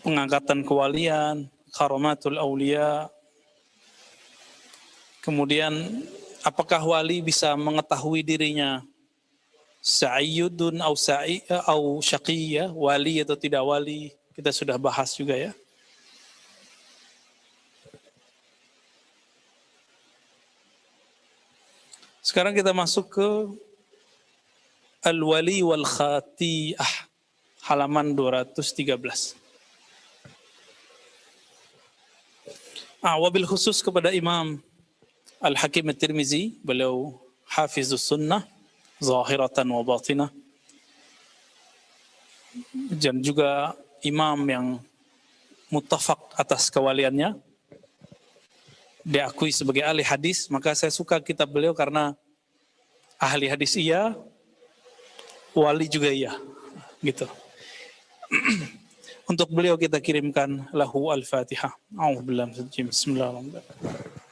pengangkatan kewalian, karamatul aulia. Kemudian apakah wali bisa mengetahui dirinya sa'iyudun au syaqiyya, wali atau tidak wali? Kita sudah bahas juga ya. Sekarang kita masuk ke Al-Wali wal Khati'ah, halaman 213. Wabil khusus kepada Imam Al-Hakim At-Tirmizi, beliau Hafizus Sunnah zahiratan wa batinah, dan juga imam yang muttafaq atas kewaliannya, diakui sebagai ahli hadis. Maka saya suka kitab beliau karena ahli hadis iya, wali juga iya, gitu. Untuk beliau kita kirimkan lahu al-Fatihah. A'udzubillahi minasyaitonir rajim. Bismillahirrahmanirrahim.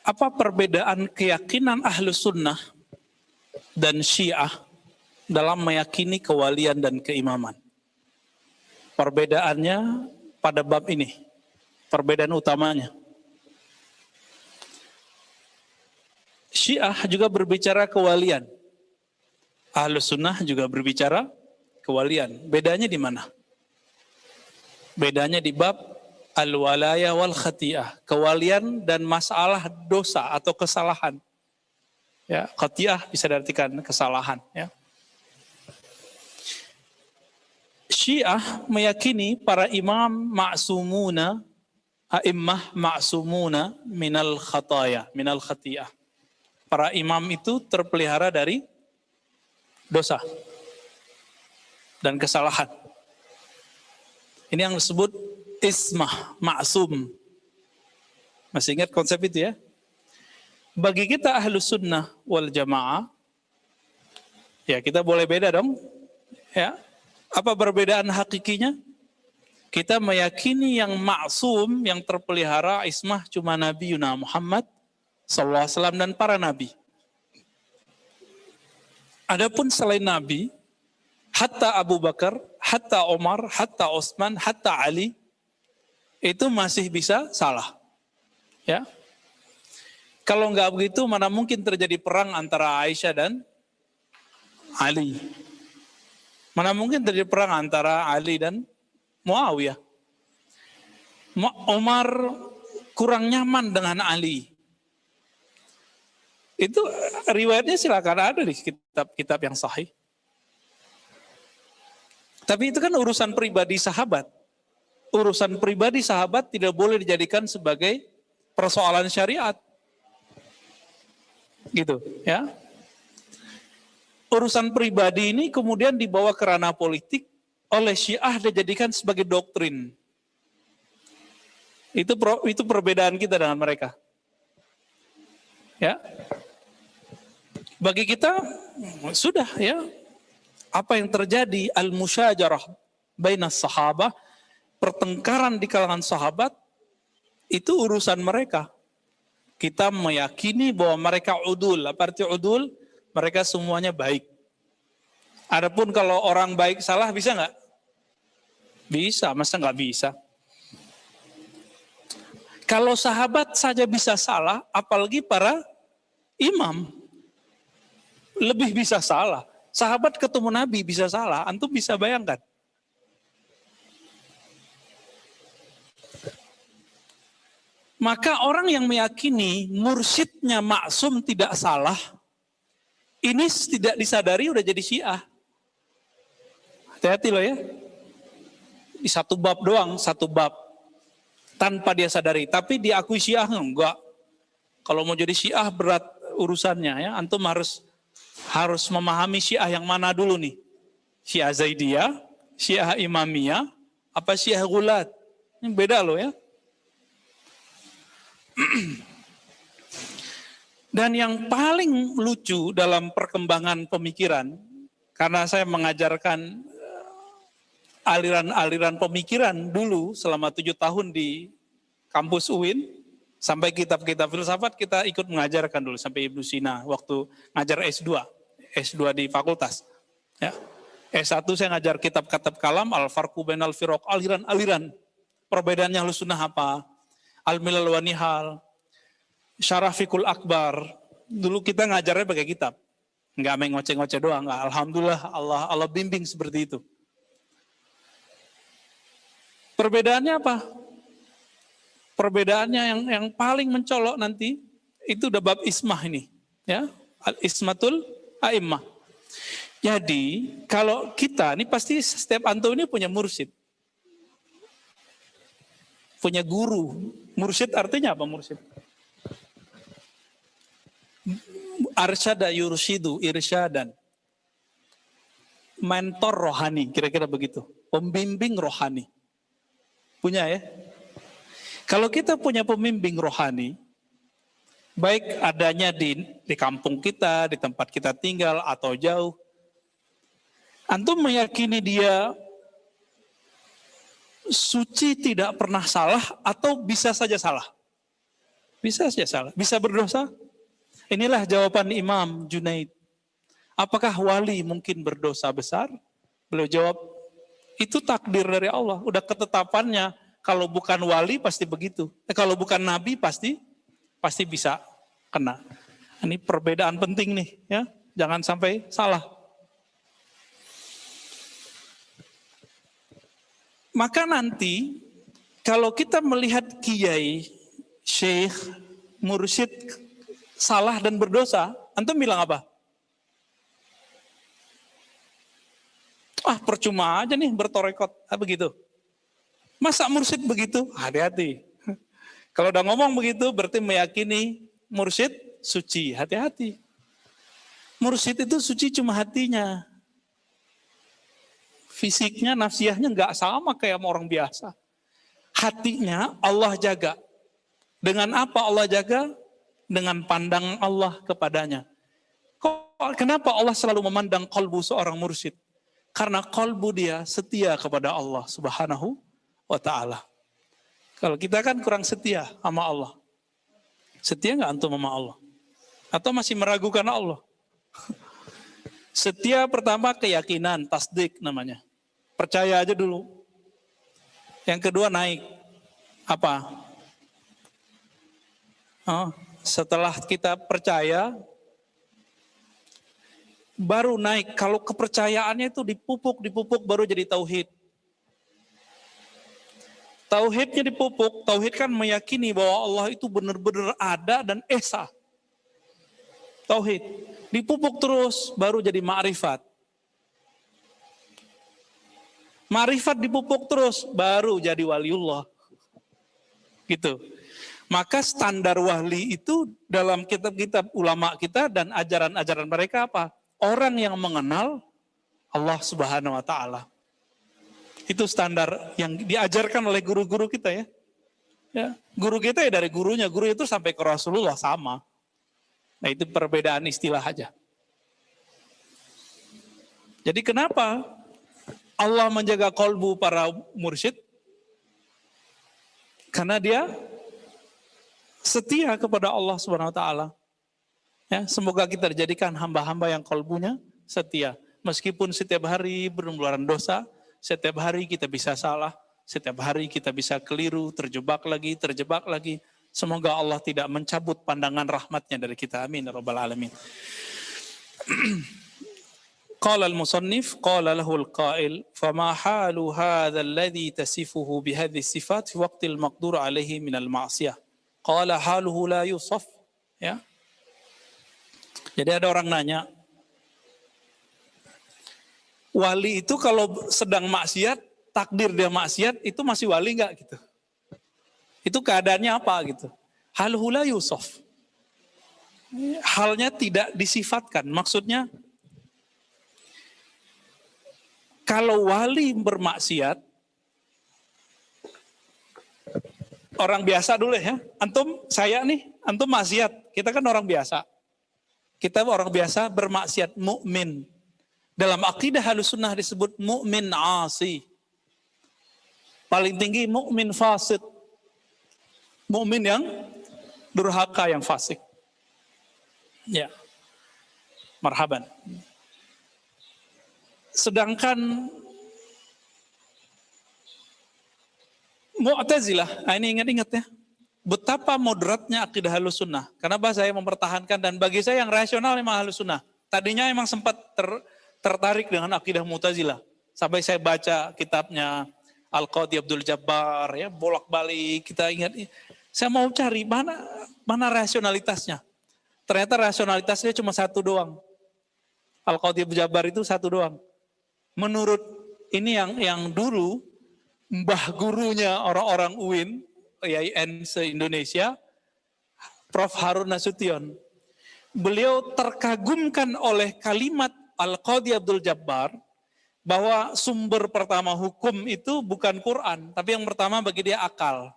Apa perbedaan keyakinan Ahlus Sunnah dan Syiah dalam meyakini kewalian dan keimaman? Perbedaannya pada bab ini, perbedaan utamanya. Syiah juga berbicara kewalian, Ahlus Sunnah juga berbicara kewalian. Bedanya di mana? Bedanya di bab al-walaya wal khati'ah, kewalian dan masalah dosa atau kesalahan. Ya, khati'ah bisa diartikan kesalahan, ya. Syiah meyakini para imam ma'sumuna, a'immah ma'sumuna minal khataya, minal khati'ah. Para imam itu terpelihara dari dosa dan kesalahan. Ini yang disebut ismah, ma'sum. Masih ingat konsep itu ya? Bagi kita Ahlus Sunnah wal Jamaah, ya kita boleh beda dong. Ya. Apa perbedaan hakikinya? Kita meyakini yang ma'sum, yang terpelihara ismah cuma Nabi Yuna Muhammad sallallahu alaihi wasallam dan para nabi. Adapun selain Nabi, hatta Abu Bakar, hatta Umar, hatta Utsman, hatta Ali, itu masih bisa salah. Ya. Kalau enggak begitu, mana mungkin terjadi perang antara Aisyah dan Ali? Mana mungkin terjadi perang antara Ali dan Muawiyah? Umar kurang nyaman dengan Ali. Itu riwayatnya silakan ada di kitab-kitab yang sahih. Tapi itu kan urusan pribadi sahabat. Urusan pribadi sahabat tidak boleh dijadikan sebagai persoalan syariat. Gitu, ya. Urusan pribadi ini kemudian dibawa ke ranah politik oleh Syiah, dijadikan sebagai doktrin. Itu perbedaan kita dengan mereka. Ya. Bagi kita sudah ya, apa yang terjadi al-musyajarah bainas sahabah, pertengkaran di kalangan sahabat, itu urusan mereka. Kita meyakini bahwa mereka udul. Apa arti udul? Mereka semuanya baik. Adapun kalau orang baik salah, bisa nggak? Bisa, masa nggak bisa? Kalau sahabat saja bisa salah, apalagi para imam. Lebih bisa salah. Sahabat ketemu Nabi bisa salah, antum bisa bayangkan. Maka orang yang meyakini mursyidnya maksum tidak salah, ini tidak disadari udah jadi Syiah. Hati-hati loh ya. Di satu bab doang, satu bab. Tanpa dia sadari. Tapi diakui Syiah enggak. Kalau mau jadi Syiah berat urusannya ya. Antum harus memahami Syiah yang mana dulu nih. Syiah Zaidiyah, Syiah Imamiyah, apa Syiah Ghulat. Ini beda loh ya. Dan yang paling lucu dalam perkembangan pemikiran, karena saya mengajarkan aliran-aliran pemikiran dulu selama 7 tahun di kampus UIN, sampai kitab-kitab filsafat kita ikut mengajarkan dulu, sampai Ibnu Sina waktu ngajar S2 di fakultas. Ya. S1 saya ngajar kitab-kitab kalam, Al-Farqu Bainal Firaq, aliran-aliran. Perbedaannya Ahlussunnah apa? Al-Milal wa Nihal, Syarah Fiqhul Akbar. Dulu kita ngajarnya pakai kitab. Enggak main ngoceh-ngoceh doang, enggak. Alhamdulillah Allah bimbing seperti itu. Perbedaannya apa? Perbedaannya yang paling mencolok nanti itu udah bab ismah ini, ya. Al-ismatul a'immah. Jadi, kalau kita ini pasti setiap antum ini punya mursyid. Punya guru. Mursyid artinya apa mursyid? Arsyada yursyidu irsyadan. Mentor rohani, kira-kira begitu. Pembimbing rohani. Punya ya? Kalau kita punya pembimbing rohani, baik adanya di kampung kita, di tempat kita tinggal, atau jauh, antum meyakini dia suci, tidak pernah salah, atau bisa saja salah? Bisa saja salah. Bisa berdosa? Inilah jawaban Imam Junaid. Apakah wali mungkin berdosa besar? Beliau jawab, itu takdir dari Allah. Udah ketetapannya, kalau bukan wali pasti begitu. Kalau bukan nabi pasti bisa kena. Ini perbedaan penting nih, ya. Jangan sampai salah. Maka nanti kalau kita melihat kiai, syekh, mursyid salah dan berdosa, antum bilang apa? Percuma aja nih bertorekot, begitu. Masa mursyid begitu? Hati-hati. Kalau udah ngomong begitu berarti meyakini mursyid suci, hati-hati. Mursyid itu suci cuma hatinya. Fisiknya, nafsiyahnya nggak sama kayak orang biasa. Hatinya Allah jaga. Dengan apa Allah jaga? Dengan pandangan Allah kepadanya. Kenapa Allah selalu memandang kalbu seorang mursyid? Karena kalbu dia setia kepada Allah Subhanahu wa ta'ala. Kalau kita kan kurang setia sama Allah. Setia nggak antum sama Allah? Atau masih meragukan Allah? Setia pertama keyakinan, tasdik namanya. Percaya aja dulu. Yang kedua naik. Apa? Setelah kita percaya, baru naik. Kalau kepercayaannya itu dipupuk baru jadi tauhid. Tauhidnya dipupuk, tauhid kan meyakini bahwa Allah itu benar-benar ada dan esa. Tauhid. Dipupuk terus, baru jadi ma'rifat. Ma'rifat dipupuk terus, baru jadi waliullah. Gitu. Maka standar wali itu dalam kitab-kitab ulama kita dan ajaran-ajaran mereka apa? Orang yang mengenal Allah Subhanahu wa ta'ala. Itu standar yang diajarkan oleh guru-guru kita ya. Guru kita ya dari gurunya, guru itu sampai ke Rasulullah sama. Nah itu perbedaan istilah aja. Jadi kenapa Allah menjaga kolbu para mursyid? Karena dia setia kepada Allah Subhanahu wa ta'ala. Ya, semoga kita dijadikan hamba-hamba yang kolbunya setia. Meskipun setiap hari bermularan dosa, setiap hari kita bisa salah, setiap hari kita bisa keliru, terjebak lagi. Semoga Allah tidak mencabut pandangan rahmatnya dari kita. Amin ya rabbal alamin. Qala al-musannif, qala lahu al-qail, fama halu hadha alladhi tasifuhu bihadhi sifat fi waqti al-maqdur alaihi min al-ma'siyah. Qala haluhu la yusaf. Ya. Jadi ada orang nanya, wali itu kalau sedang maksiat, takdir dia maksiat, itu masih wali enggak gitu? Itu keadaannya apa gitu? Haluhu la yusaf. Halnya tidak disifatkan. Maksudnya, kalau wali bermaksiat, Orang biasa dulu ya. Antum, saya nih, antum maksiat. Kita kan orang biasa. Kita orang biasa bermaksiat, mukmin. Dalam akidah Ahlussunnah disebut mukmin asi. Paling tinggi mukmin fasik. Mukmin yang durhaka, yang fasik. Ya. Marhaban. Sedangkan Mu'tazilah, ini ingat-ingat ya, betapa moderatnya akidah Ahlussunnah. Kenapa saya mempertahankan, dan bagi saya yang rasional memang Ahlussunnah. Tadinya emang sempat tertarik dengan akidah Mu'tazilah. Sampai saya baca kitabnya Al-Qadhi Abdul Jabbar, ya, bolak-balik kita ingat. Saya mau cari mana rasionalitasnya. Ternyata rasionalitasnya cuma satu doang. Al-Qadhi Abdul Jabbar itu satu doang. Menurut ini yang dulu mbah gurunya orang-orang UIN, IAIN se-Indonesia, Prof. Harun Nasution. Beliau terkagumkan oleh kalimat Al-Qadhi Abdul Jabbar, bahwa sumber pertama hukum itu bukan Quran, tapi yang pertama bagi dia akal.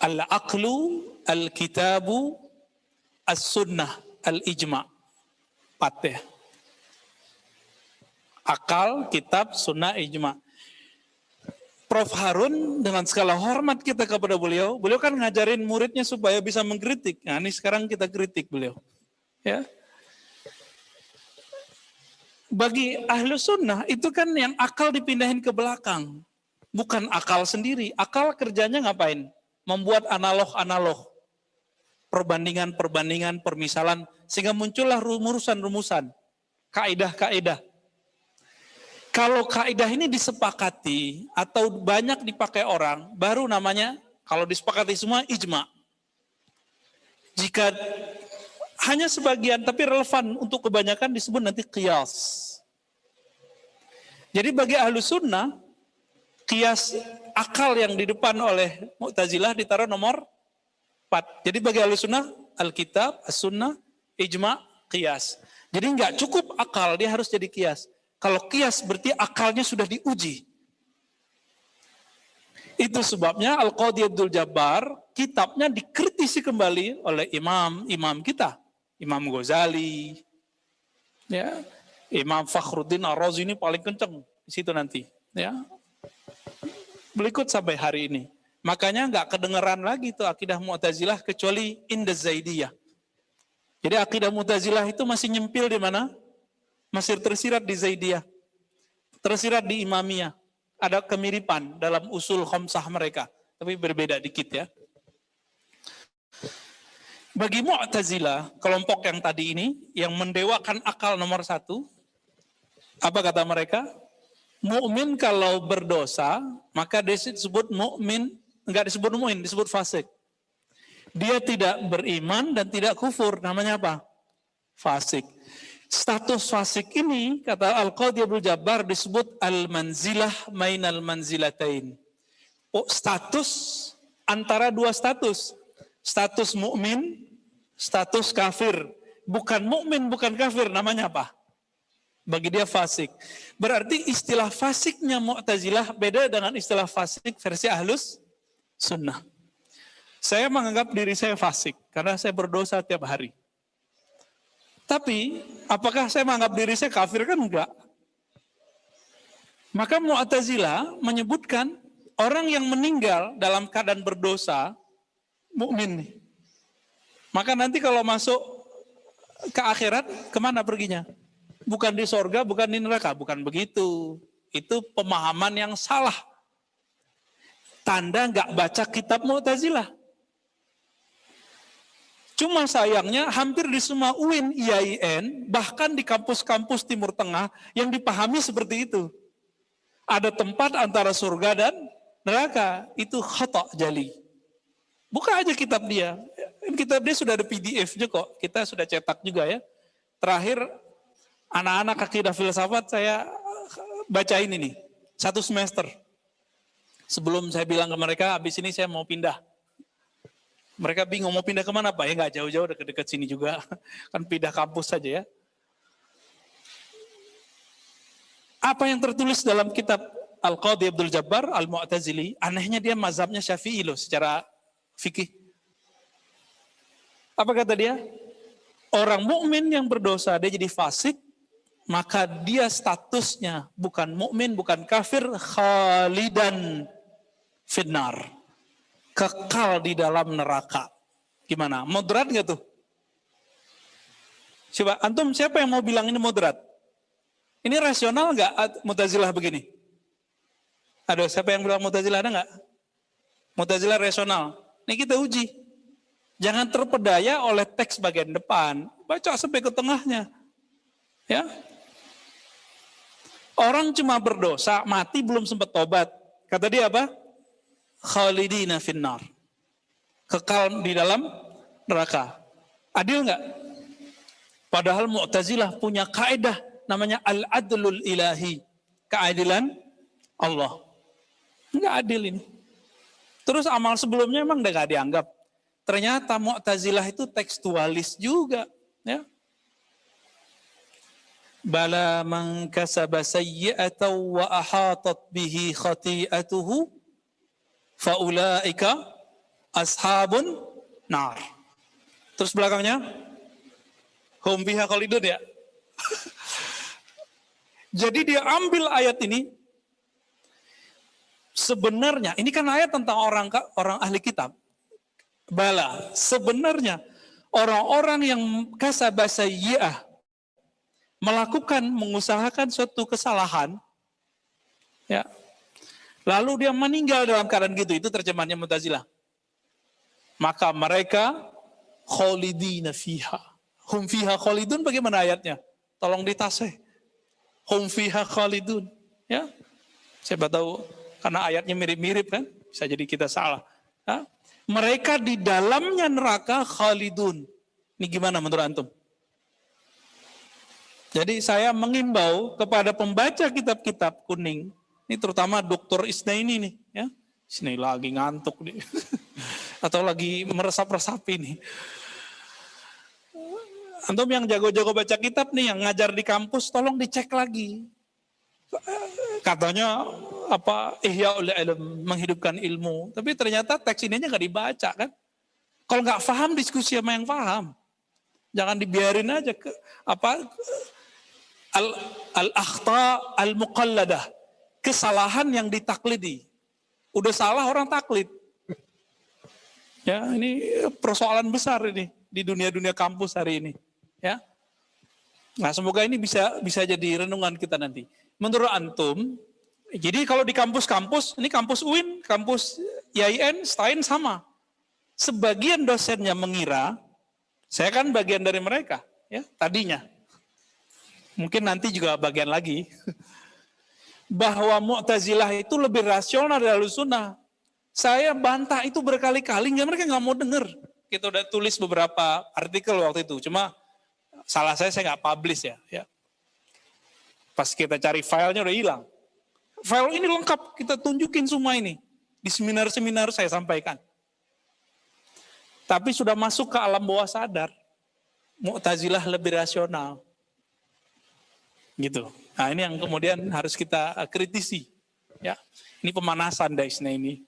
Al-aqlu, al-kitabu, as-sunnah, al-ijma'. Patih. Akal, kitab, sunnah, ijma'. Prof. Harun, dengan segala hormat kita kepada beliau kan ngajarin muridnya supaya bisa mengkritik. Nah, ini sekarang kita kritik beliau. Ya. Bagi Ahlussunnah itu kan yang akal dipindahin ke belakang. Bukan akal sendiri. Akal kerjanya ngapain? Membuat analog-analog. Perbandingan-perbandingan, permisalan. Sehingga muncullah rumusan-rumusan. Kaidah-kaidah. Kalau kaidah ini disepakati atau banyak dipakai orang, baru namanya, kalau disepakati semua, ijma. Jika hanya sebagian tapi relevan untuk kebanyakan disebut nanti qiyas. Jadi bagi Ahlussunnah, qiyas akal yang di depan oleh Mu'tazilah ditaruh nomor 4. Jadi bagi Ahlussunnah, Alkitab, As-Sunnah, ijma, qiyas. Jadi nggak cukup akal, dia harus jadi qiyas. Kalau qiyas berarti akalnya sudah diuji. Itu sebabnya Al-Qadhi Abdul Jabbar, kitabnya dikritisi kembali oleh imam kita. Imam Ghazali, ya, Imam Fakhruddin Ar-Razi ini paling kenceng di situ nanti. Ya. Berikut sampai hari ini. Makanya nggak kedengeran lagi tuh akidah Mu'tazilah kecuali inda Zaidiyah. Jadi akidah Mu'tazilah itu masih nyempil di mana? Masih tersirat di Zaidiyah, tersirat di Imamiyah. Ada kemiripan dalam usul khamsah mereka, tapi berbeda dikit ya. Bagi Mu'tazilah, kelompok yang tadi ini, yang mendewakan akal nomor 1, apa kata mereka? Mukmin kalau berdosa, maka disebut mukmin, enggak disebut mukmin, disebut fasik. Dia tidak beriman dan tidak kufur, namanya apa? Fasik. Status fasik ini, kata Al-Qadhi Abdul Jabbar, disebut al-manzilah mainal manzilatain. Oh, status antara dua status. Status mukmin, status kafir. Bukan mukmin, bukan kafir, namanya apa? Bagi dia fasik. Berarti istilah fasiknya Mu'tazilah beda dengan istilah fasik versi Ahlus Sunnah. Saya menganggap diri saya fasik karena saya berdosa tiap hari. Tapi, apakah saya menganggap diri saya kafir? Kan enggak. Maka Mu'tazilah menyebutkan orang yang meninggal dalam keadaan berdosa, mukmin. Maka nanti kalau masuk ke akhirat, kemana perginya? Bukan di sorga, bukan di neraka. Bukan begitu. Itu pemahaman yang salah. Tanda enggak baca kitab Mu'tazilah. Cuma sayangnya hampir di semua UIN, IAIN, bahkan di kampus-kampus Timur Tengah yang dipahami seperti itu. Ada tempat antara surga dan neraka. Itu khata' jali. Buka aja kitab dia. Kitab dia sudah ada PDF-nya kok. Kita sudah cetak juga ya. Terakhir, anak-anak akidah filsafat saya bacain ini. 1 semester. Sebelum saya bilang ke mereka, habis ini saya mau pindah. Mereka bingung mau pindah kemana Pak? Ya nggak jauh-jauh, dekat-dekat sini juga. Kan pindah kampus saja ya. Apa yang tertulis dalam kitab Al-Qadhi Abdul Jabbar Al-Mu'tazili, anehnya dia mazhabnya Syafi'i loh secara fikih. Apa kata dia? Orang mukmin yang berdosa dia jadi fasik, maka dia statusnya bukan mukmin, bukan kafir, khalidan finnar, kekal di dalam neraka. Gimana? Moderat nggak tuh? Coba antum siapa yang mau bilang ini moderat? Ini rasional nggak Mu'tazilah begini? Ada siapa yang bilang Mu'tazilah, ada nggak? Mu'tazilah rasional. Ini kita uji. Jangan terpedaya oleh teks bagian depan. Baca sampai ke tengahnya. Ya. Orang cuma berdosa, mati belum sempat tobat. Kata dia apa? Khalidina finnar. Kekal di dalam neraka. Adil nggak? Padahal Mu'tazilah punya kaidah namanya al-adlul ilahi. Keadilan Allah. Enggak adil ini. Terus amal sebelumnya emang udah gak dianggap. Ternyata Mu'tazilah itu tekstualis juga. Ya. Bala man kasaba sayyi'atan wa ahatat bihi khati'atuhu faulaika ashabun nar. Terus belakangnya hum fiha khalidun ya. Jadi dia ambil ayat ini. Sebenarnya, ini kan ayat tentang orang ahli kitab. Bala, sebenarnya orang-orang yang kasabah sayyi'ah, mengusahakan suatu kesalahan, ya, lalu dia meninggal dalam keadaan gitu, itu terjemahannya Mu'tazilah. Maka mereka khalidina fiha. Hum fiha khalidun bagaimana ayatnya? Tolong ditasih. Hum fiha khalidun. Ya, siapa tahu karena ayatnya mirip-mirip kan, bisa jadi kita salah. Ya? Mereka di dalamnya neraka khalidun. Ini gimana menurut antum? Jadi saya mengimbau kepada pembaca kitab-kitab kuning, ini terutama Dr. Isnaini nih, ya. Sini lagi ngantuk nih. Atau lagi meresap-resap ini. Antum yang jago-jago baca kitab nih, yang ngajar di kampus, tolong dicek lagi. Katanya apa ihya'ul ilm, menghidupkan ilmu, tapi ternyata teks ininya nggak dibaca kan. Kalau nggak paham diskusi sama yang paham, jangan dibiarin aja ke apa al-akhta al-muqalladah, kesalahan yang ditaklidi. Udah salah orang taklid. Ya, ini persoalan besar ini di dunia-dunia kampus hari ini, ya. Nah, semoga ini bisa jadi renungan kita nanti. Menurut antum, jadi kalau di kampus-kampus, ini kampus UIN, kampus IAIN, STAIN sama. Sebagian dosennya mengira, saya kan bagian dari mereka, ya tadinya. Mungkin nanti juga bagian lagi. Bahwa Mu'tazilah itu lebih rasional dari Ahlussunnah. Saya bantah itu berkali-kali, mereka nggak mau denger. Kita udah tulis beberapa artikel waktu itu, cuma salah saya nggak publish ya. Pas kita cari filenya udah hilang. File ini lengkap, kita tunjukin semua ini. Di seminar-seminar saya sampaikan. Tapi sudah masuk ke alam bawah sadar. Mu'tazilah lebih rasional. Gitu. Nah ini yang kemudian harus kita kritisi. Ya, ini pemanasan Daisna ini.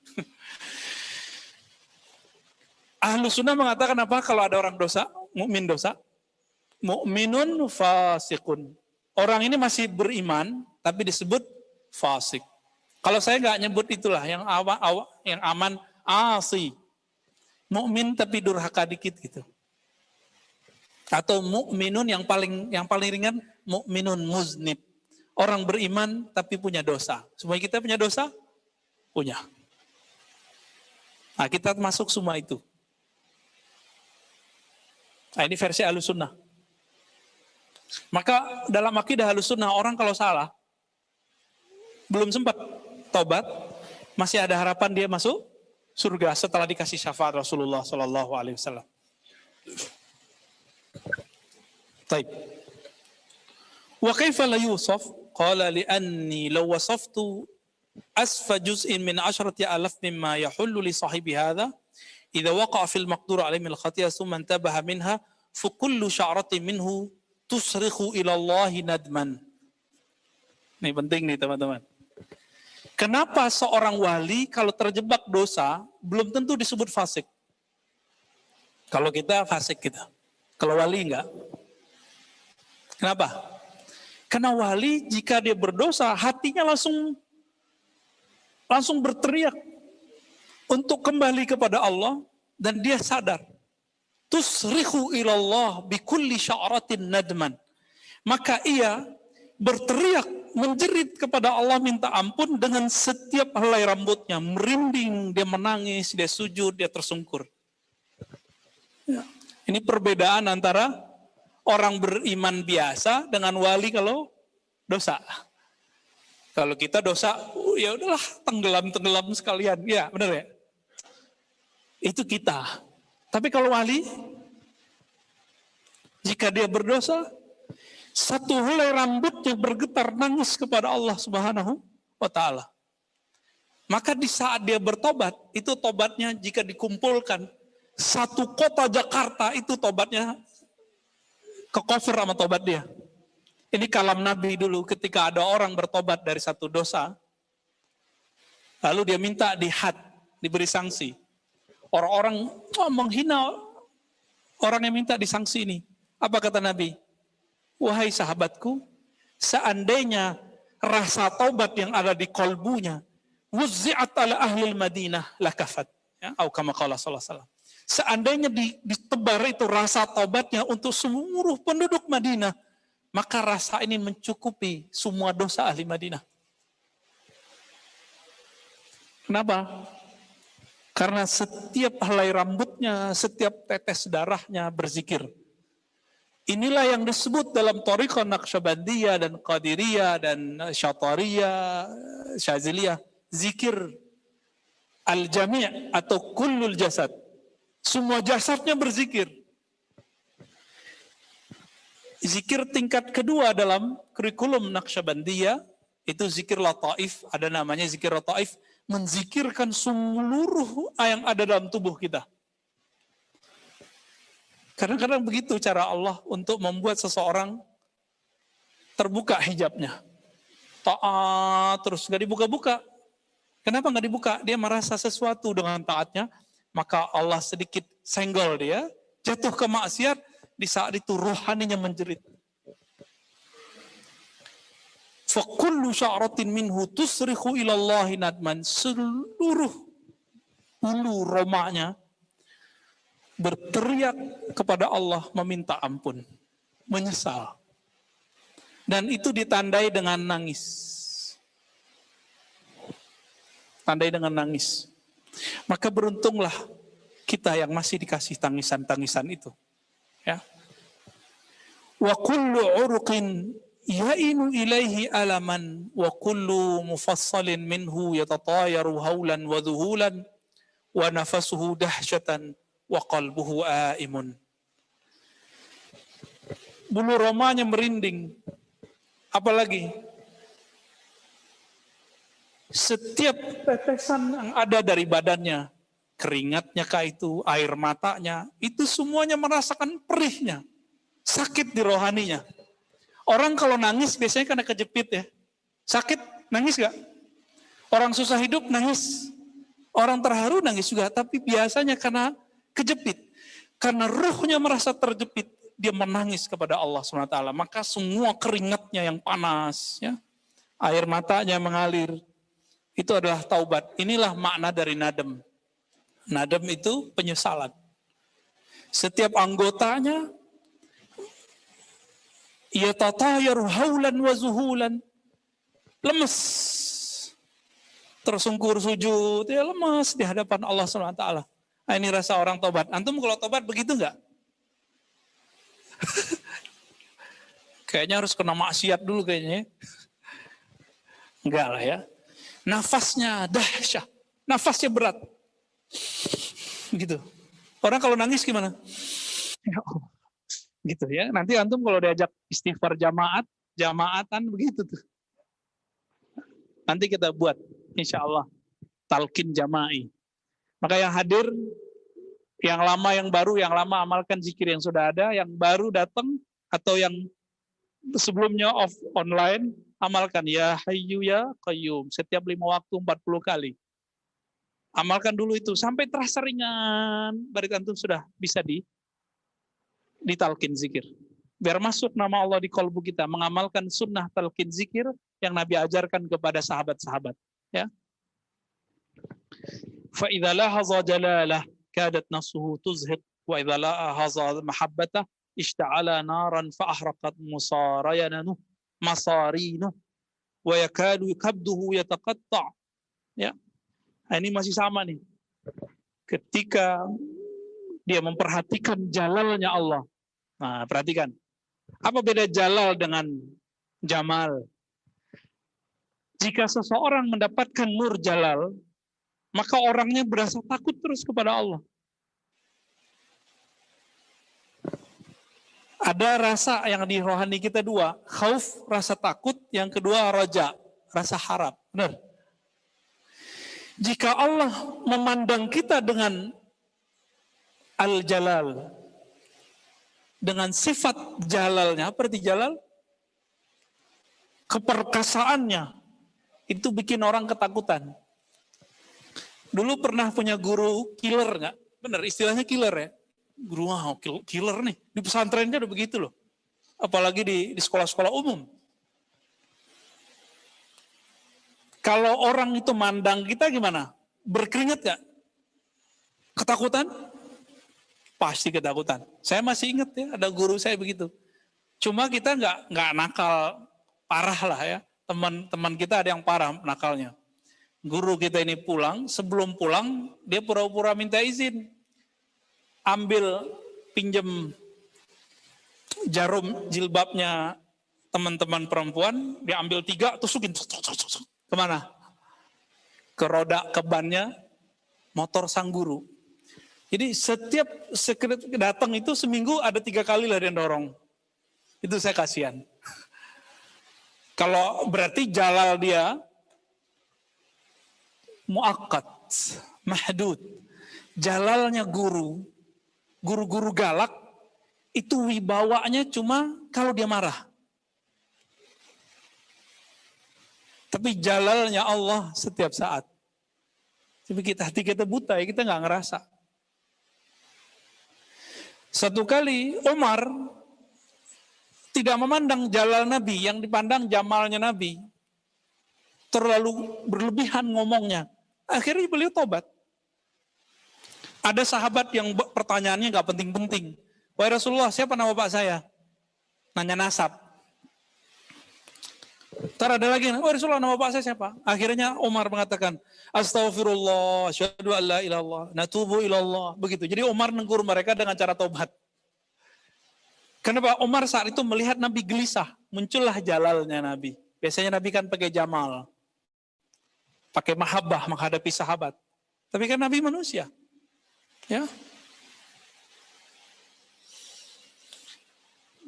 Ahlussunnah mengatakan apa kalau ada orang dosa, mukmin dosa? Mu'minun fasikun. Orang ini masih beriman, tapi disebut fasik. Kalau saya nggak nyebut itulah yang yang aman, asi. Mukmin tapi durhaka dikit gitu. Atau mukminun yang paling ringan, mukminun muznib. Orang beriman tapi punya dosa. Semua kita punya dosa? Punya. Nah, kita masuk semua itu. Nah, ini versi Ahlussunnah. Maka dalam akidah Ahlussunnah, orang kalau salah, belum sempat tobat, masih ada harapan dia masuk surga setelah dikasih syafaat Rasulullah Sallallahu Alaihi Wasallam. Taib. Wa kaifa la yusaf? Qala li'anni law wasaftu asfa juz'in min 10,000 mimma yahullu li sahibi hadha idza waqa'a fil maqdur 'alaihi al-khati'ah thumma intabaha minha fa kullu sya'ratin minhu tusrikhu ila Allah nadman. Ini penting nih teman-teman. Kenapa seorang wali kalau terjebak dosa belum tentu disebut fasik? Kalau kita fasik kita. Kalau wali enggak. Kenapa? Karena wali jika dia berdosa hatinya langsung berteriak untuk kembali kepada Allah dan dia sadar. Tusrihu ilallah bikulli sya'ratin nadman. Maka ia berteriak, menjerit kepada Allah minta ampun dengan setiap helai rambutnya, merinding, dia menangis, dia sujud, dia tersungkur. Ya. Ini perbedaan antara orang beriman biasa dengan wali kalau dosa. Kalau kita dosa, ya udahlah tenggelam sekalian, ya benar ya. Itu kita. Tapi kalau wali, jika dia berdosa, satu helai rambutnya bergetar nangis kepada Allah Subhanahu wa Ta'ala. Maka di saat dia bertobat, itu tobatnya jika dikumpulkan satu kota Jakarta, itu tobatnya ke cover sama tobat dia. Ini kalam Nabi dulu ketika ada orang bertobat dari satu dosa, lalu dia minta dihad, diberi sanksi. Orang-orang menghina orang yang minta disanksi ini. Apa kata Nabi? Wahai sahabatku, seandainya rasa taubat yang ada di kolbunya wuzzi'at ala ahli Madinah lakafat. Ya, atau kama qala sallallahu alaihi wasallam. Seandainya ditebar itu rasa taubatnya untuk seluruh penduduk Madinah, maka rasa ini mencukupi semua dosa ahli Madinah. Kenapa? Karena setiap helai rambutnya, setiap tetes darahnya berzikir. Inilah yang disebut dalam Thariqah Naqsyabandiyah dan Qadiriyah dan Syatariyah, Syaziliyah, zikir al-jami' atau kullul jasad. Semua jasadnya berzikir. Zikir tingkat kedua dalam kurikulum Naqsyabandiyah itu zikir lataif, ada namanya zikir lataif, menzikirkan seluruh yang ada dalam tubuh kita. Kadang-kadang begitu cara Allah untuk membuat seseorang terbuka hijabnya. Taat terus, gak dibuka-buka. Kenapa gak dibuka? Dia merasa sesuatu dengan taatnya, maka Allah sedikit senggol dia, jatuh ke maksiat, di saat itu rohaninya menjerit. Fakullu sya'ratin minhu tusrihu ilallahi nadman. Seluruh bulu romanya berteriak kepada Allah meminta ampun, menyesal. Dan itu ditandai dengan nangis. Tandai dengan nangis. Maka beruntunglah kita yang masih dikasih tangisan-tangisan itu. Ya. Wa kullu uruqin ya'inu ilaihi alaman wa kullu mufassalin minhu yatatayaru haulan wa dhuhulan wa nafasuhu dahsyatan wa qalbuhu aimun. Bulu romanya merinding. Apalagi setiap tetesan yang ada dari badannya, keringatnya kah itu, air matanya, itu semuanya merasakan perihnya, sakit di rohaninya. Orang kalau nangis biasanya karena kejepit ya. Sakit, nangis gak? Orang susah hidup nangis. Orang terharu nangis juga, tapi biasanya karena kejepit. Karena ruhnya merasa terjepit, dia menangis kepada Allah SWT. Maka semua keringatnya yang panas, ya, air matanya mengalir, itu adalah taubat. Inilah makna dari nadam. Nadam itu penyesalan. Setiap anggotanya yatatayaru haulan wa zuhulan, lemes, tersungkur sujud, ya lemes di hadapan Allah SWT. Nah, ini rasa orang tobat. Antum kalau tobat begitu enggak? Kayaknya harus kena maksiat dulu kayaknya. Enggak lah ya. Nafasnya dahsyat, nafasnya berat. Gitu. Orang kalau nangis gimana? Ya Allah. Gitu ya. Nanti antum kalau diajak istighfar jamaatan begitu tuh. Nanti kita buat insya Allah talqin jama'i. Maka yang hadir, yang lama yang baru, yang lama amalkan zikir yang sudah ada, yang baru datang atau yang sebelumnya online Amalkan ya Hayyu ya Qayyum setiap 5 waktu 40 kali. Amalkan dulu itu sampai terasa ringan. Baru antum sudah bisa ditalkin zikir. Biar masuk nama Allah di kalbu kita, mengamalkan sunnah talqin zikir yang Nabi ajarkan kepada sahabat-sahabat. Ya. Fa idza lahaza jalalah kadat nafsuhu tuzhiq wa idza lahaza mahabbatah ishta'ala naran fa ahraqat musarayananu masarinu wa yakadu kabduhu yataqatta'. Ya. Nah, ini masih sama nih. Ketika dia memperhatikan jalalnya Allah. Nah, perhatikan. Apa beda jalal dengan jamal? Jika seseorang mendapatkan nur jalal, maka orangnya berasa takut terus kepada Allah. Ada rasa yang di rohani kita dua, khauf, rasa takut, yang kedua raja, rasa harap. Benar? Jika Allah memandang kita dengan al-jalal, dengan sifat jalalnya, apa arti jalal? Keperkasaannya, itu bikin orang ketakutan. Dulu pernah punya guru killer nggak? Benar, istilahnya killer ya. Guru wow, killer nih. Di pesantrennya udah begitu loh. Apalagi di sekolah-sekolah umum. Kalau orang itu mandang kita gimana? Berkeringat nggak? Ketakutan? Pasti ketakutan. Saya masih ingat ya, ada guru saya begitu. Cuma kita nggak nakal parah lah ya. Teman-teman kita ada yang parah nakalnya. Guru kita ini pulang, sebelum pulang dia pura-pura minta izin. Ambil pinjem jarum jilbabnya teman-teman perempuan, dia ambil 3, tusukin. Kemana? Ke roda kebannya motor sang guru. Jadi setiap datang itu seminggu ada 3 kali lah dia dorong. Itu saya kasihan. Kalau berarti jalal dia muakkad, mahdud. Jalalnya guru-guru galak, itu wibawanya cuma kalau dia marah. Tapi jalalnya Allah setiap saat. Tapi hati kita buta ya, kita nggak ngerasa. Satu kali Umar tidak memandang jalal Nabi, yang dipandang jamalnya Nabi. Terlalu berlebihan ngomongnya. Akhirnya beliau tobat. Ada sahabat yang pertanyaannya nggak penting-penting. Wahai Rasulullah, siapa nama bapak saya? Nanya nasab. Ntar ada lagi, wahai Rasulullah, nama bapak saya siapa? Akhirnya Umar mengatakan, Astaghfirullah, asyhadu an la ilaha illallah, natubu ilallah. Begitu. Jadi Umar negur mereka dengan cara tobat. Kenapa? Umar saat itu melihat Nabi gelisah. Muncullah jalalnya Nabi. Biasanya Nabi kan pakai jamal. Pakai mahabbah menghadapi sahabat. Tapi kan Nabi manusia. Ya.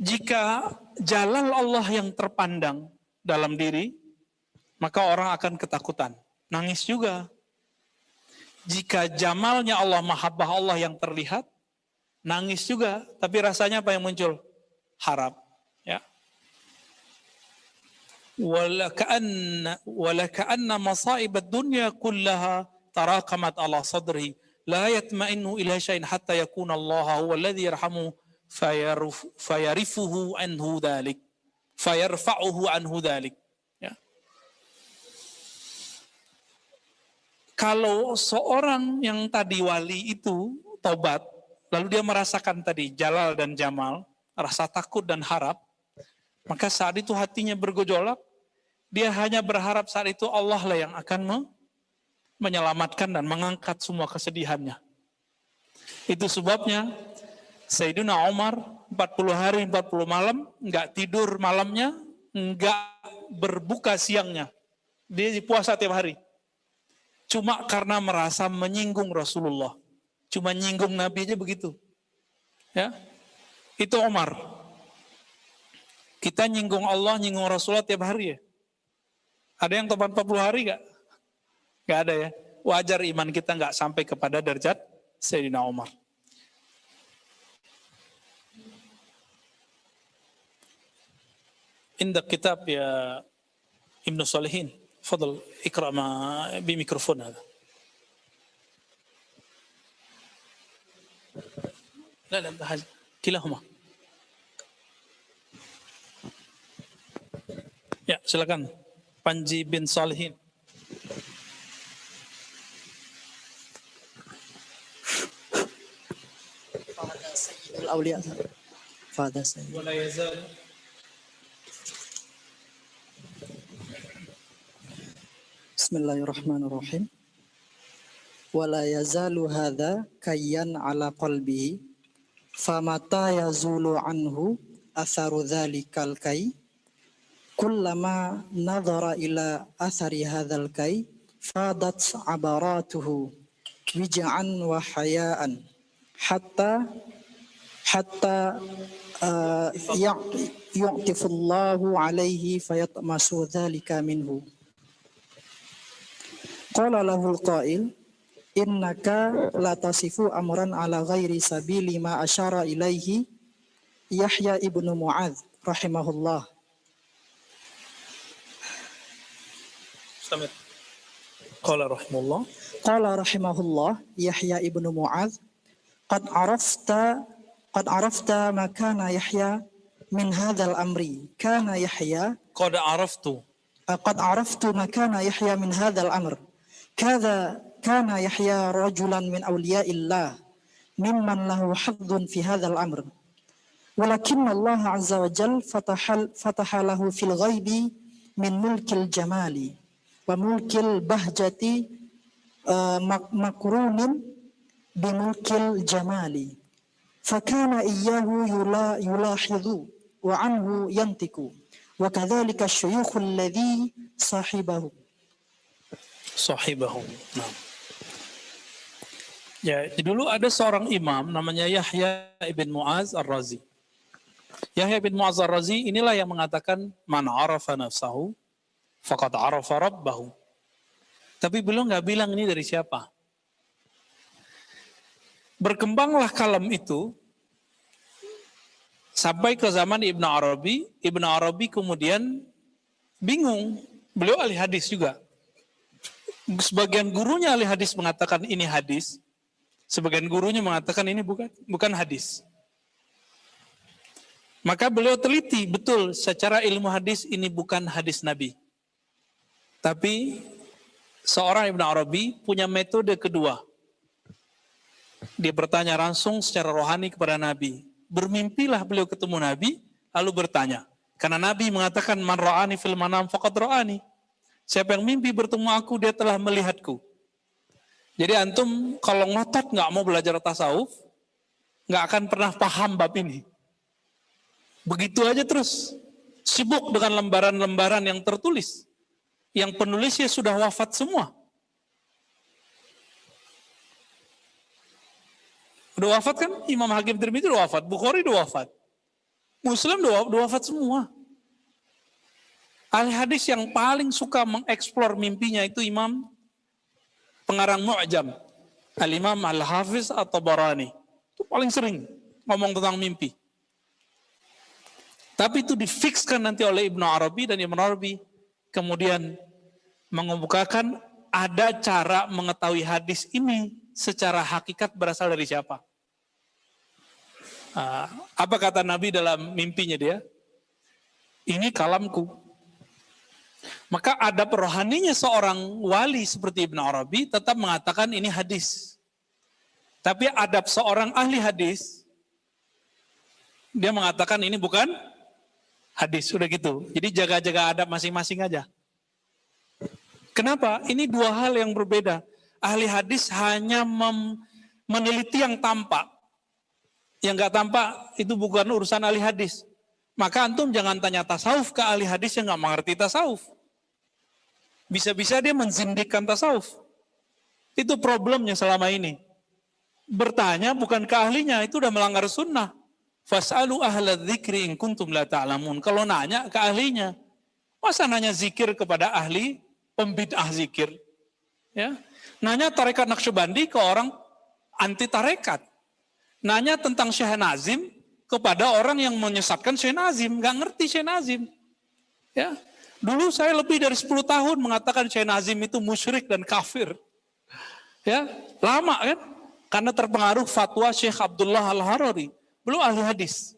Jika jalal Allah yang terpandang dalam diri, maka orang akan ketakutan. Nangis juga. Jika jamalnya Allah, mahabbah Allah yang terlihat, nangis juga. Tapi rasanya apa yang muncul? Harap. Ya. Walaka'anna masa'ib ad-dunya kullaha tarakamat ala sadri la yatma'innu ila syai'in hatta yakuna Allah huwa alladhi yarhamu fayarifuhu anhu dhalik fayarfa'uhu anhu dhalik. Ya. Kalau seorang yang tadi wali itu tobat, lalu dia merasakan tadi jalal dan jamal, rasa takut dan harap, maka saat itu hatinya bergejolak, dia hanya berharap saat itu Allah lah yang akan menyelamatkan dan mengangkat semua kesedihannya. Itu sebabnya Sayyidina Umar 40 hari 40 malam, enggak tidur malamnya, enggak berbuka siangnya. Dia puasa tiap hari. Cuma karena merasa menyinggung Rasulullah. Cuma nyinggung Nabi aja begitu. Ya. Itu Umar. Kita nyinggung Allah, nyinggung Rasulullah tiap hari ya. Ada yang tobat 40 hari gak? Gak ada ya. Wajar iman kita gak sampai kepada derajat Sayyidina Umar. Indah kitab ya ابن صالحين فضل اقرأ بميكروفون هذا. لا كلاهما. Ya, silakan. Panji bin Salihin. Fahada Sayyidul Awliya. Fahada Sayyid. Wala yazal. Bismillahirrahmanirrahim. Wala yazalu hadha kayyan ala qalbihi famata yazulu anhu atharu dhalikal kay kullama nadhara ila athari hadzal kay fadat abaratuhu wij'an wa hayaan hatta yu'tifullahu alaihi fayatmasu dhalika minhu. Qala lahul qail innaka la tasifu amran ala ghairi sabili ma asyara ilaihi Yahya ibnu Mu'adz rahimahullah. Qala rahimahullah. Qala rahimahullah Yahya ibnu Mu'adz qad arafta ma kana Yahya min hadzal amri kana Yahya Qad araftu ma kana Yahya min hadzal amr kana Yahya rajulan min awliya'illah mimman lahu haddun fi hadzal amr walakin Allah azza wa jalla fataha lahu fil ghaibi min mulkil jamali wa mulkil bahjati makrunin bimulkil jamali fakana iyyahu yulahidhu wa anhu yantiku wa kadzalika syuyukh alladhi sahibahu. Nah. Ya, dulu ada seorang imam namanya Yahya ibn Mu'adz ar-Razi. Yahya ibn Mu'adz ar-Razi inilah yang mengatakan man arafa nafsahu faqad arafa rabbahu. Tapi beliau nggak bilang ini dari siapa. Berkembanglah kalam itu sampai ke zaman Ibn Arabi. Ibn Arabi kemudian bingung. Beliau ahli hadis juga. Sebagian gurunya ahli hadis mengatakan ini hadis. Sebagian gurunya mengatakan ini bukan hadis. Maka beliau teliti betul secara ilmu hadis ini bukan hadis Nabi. Tapi seorang Ibn Arabi punya metode kedua. Dia bertanya langsung secara rohani kepada Nabi. Bermimpilah beliau ketemu Nabi, lalu bertanya. Karena Nabi mengatakan, man ra'ani fil manam faqad ra'ani. Siapa yang mimpi bertemu aku, dia telah melihatku. Jadi antum kalau ngotot nggak mau belajar tasawuf, nggak akan pernah paham bab ini. Begitu aja terus. Sibuk dengan lembaran-lembaran yang tertulis. Yang penulisnya sudah wafat semua. Udah wafat kan? Imam Hakim Tirmidzi udah wafat. Bukhari udah wafat. Muslim udah wafat semua. Ahli hadis yang paling suka mengeksplor mimpinya itu imam pengarang Mu'jam. Al-Imam Al-Hafiz At-Tabarani. Itu paling sering ngomong tentang mimpi. Tapi itu difikskan nanti oleh Ibn Arabi, dan Ibn Arabi kemudian mengemukakan ada cara mengetahui hadis ini secara hakikat berasal dari siapa. Apa kata Nabi dalam mimpinya dia? Ini kalamku. Maka adab rohaninya seorang wali seperti Ibn Arabi tetap mengatakan ini hadis. Tapi adab seorang ahli hadis, dia mengatakan ini bukan hadis. Sudah gitu. Jadi jaga-jaga adab masing-masing aja. Kenapa? Ini dua hal yang berbeda. Ahli hadis hanya meneliti yang tampak. Yang nggak tampak itu bukan urusan ahli hadis. Maka antum jangan tanya tasawuf ke ahli hadis yang nggak mengerti tasawuf. Bisa-bisa dia menzindikkan tasawuf. Itu problemnya selama ini. Bertanya bukan ke ahlinya, itu udah melanggar sunnah. Fas'alu ahla dzikri in kuntum la ta'lamun. Kalau nanya ke ahlinya. Masa nanya zikir kepada ahli pembid'ah zikir? Ya. Nanya tarekat Naqsyabandi ke orang anti tarekat. Nanya tentang Syekh Nazim kepada orang yang menyesatkan Syekh Nazim, nggak ngerti Syekh Nazim. Ya. Dulu saya lebih dari 10 tahun mengatakan Syekh Nazim itu musyrik dan kafir. Ya, lama kan? Karena terpengaruh fatwa Syekh Abdullah Al-Harari. Belum ahli hadis.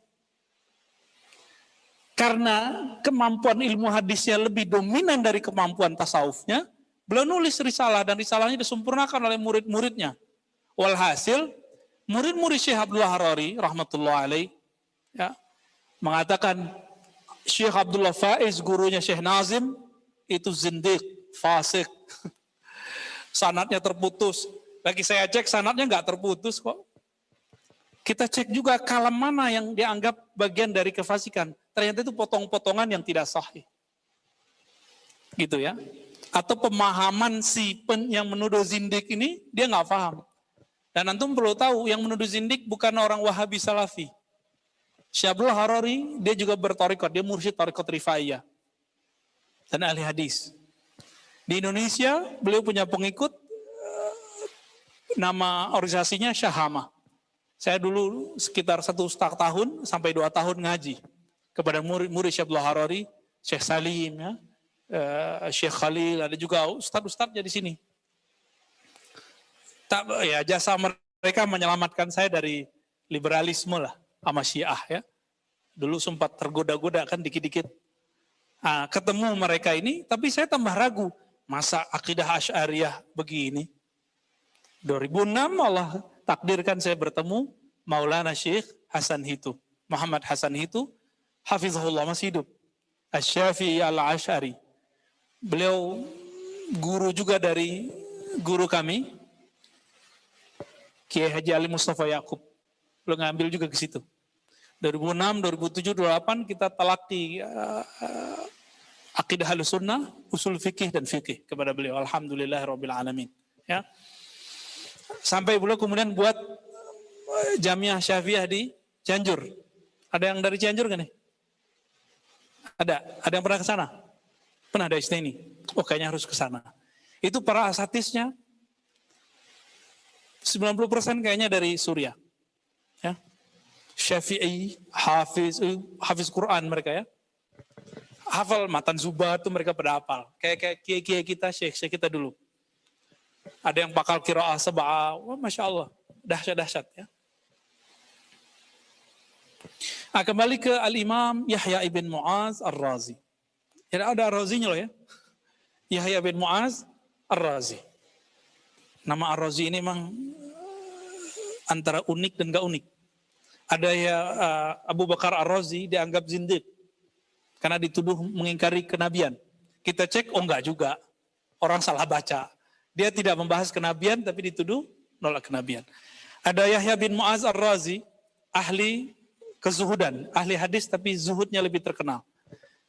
Karena kemampuan ilmu hadisnya lebih dominan dari kemampuan tasawufnya, beliau nulis risalah dan risalahnya disempurnakan oleh murid-muridnya. Walhasil, murid-murid Syekh Abdullah Harari, rahmatullah alaih, ya, mengatakan Syekh Abdullah Faiz, gurunya Syekh Nazim, itu zindiq, fasik. Sanadnya terputus. Lagi saya cek, sanadnya nggak terputus kok. Kita cek juga kalam mana yang dianggap bagian dari kefasikan. Ternyata itu potong-potongan yang tidak sahih. Gitu ya. Atau pemahaman si yang menuduh zindik ini, dia nggak paham. Dan antum perlu tahu, yang menuduh zindik bukan orang Wahabi Salafi. Syekh Abdullah Harari, dia juga bertorikot, dia mursyid torikot Rifaiyah. Dan ahli hadis. Di Indonesia, beliau punya pengikut, nama organisasinya Syahama. Saya dulu sekitar 1,5 tahun sampai 2 tahun ngaji kepada murid-murid Syekh Abdullah Harari, Syekh Salim, ya, Syekh Khalil, ada juga ustadz-ustadznya di sini. Ya, jasa mereka menyelamatkan saya dari liberalisme lah, sama Syiah ya. Dulu sempat tergoda-goda kan dikit-dikit. Nah, ketemu mereka ini, tapi saya tambah ragu, masa akidah Asy'ariyah begini? 2006 Allah takdirkan saya bertemu Maulana Syekh Hasan Hitu, Muhammad Hasan Hitu, hafizahullah, masih hidup, Asy-Syafi'i Al-Asy'ari. Beliau guru juga dari guru kami, Kiai Haji Ali Mustafa Yaqub. Beliau ngambil juga ke situ. 2006, 2007, 2008 kita talaki akidah Ahlussunnah, usul fikih dan fikih kepada beliau. Alhamdulillahirabbil alamin. Ya. Sampai beliau kemudian buat Jamiah Syafi'iyah di Cianjur. Ada yang dari Cianjur kan nih? Ada yang pernah ke sana? Pernah ada ini? Oh, kayaknya harus ke sana. Itu para asatisnya 90% kayaknya dari Suriah. Ya. Syafi'i, Hafiz Quran mereka ya. Hafal Matan Zubat itu mereka pada hafal. Kayak kiai kita, syekh kita dulu. Ada yang pakal qiraah sab'ah, wah Masya Allah, dahsyat-dahsyat ya. Nah, kembali ke Al-Imam Yahya ibn Mu'az Ar-Razi. Ya, ada Ar-Razinya loh ya. Yahya ibn Mu'az Ar-Razi. Nama Ar-Razi ini memang antara unik dan gak unik. Ada ya Abu Bakar Ar-Razi dianggap zindiq karena dituduh mengingkari kenabian. Kita cek, oh enggak juga. Orang salah baca. Dia tidak membahas kenabian tapi dituduh nolak kenabian. Ada Yahya bin Mu'az Ar-Razi, ahli kezuhudan, ahli hadis tapi zuhudnya lebih terkenal.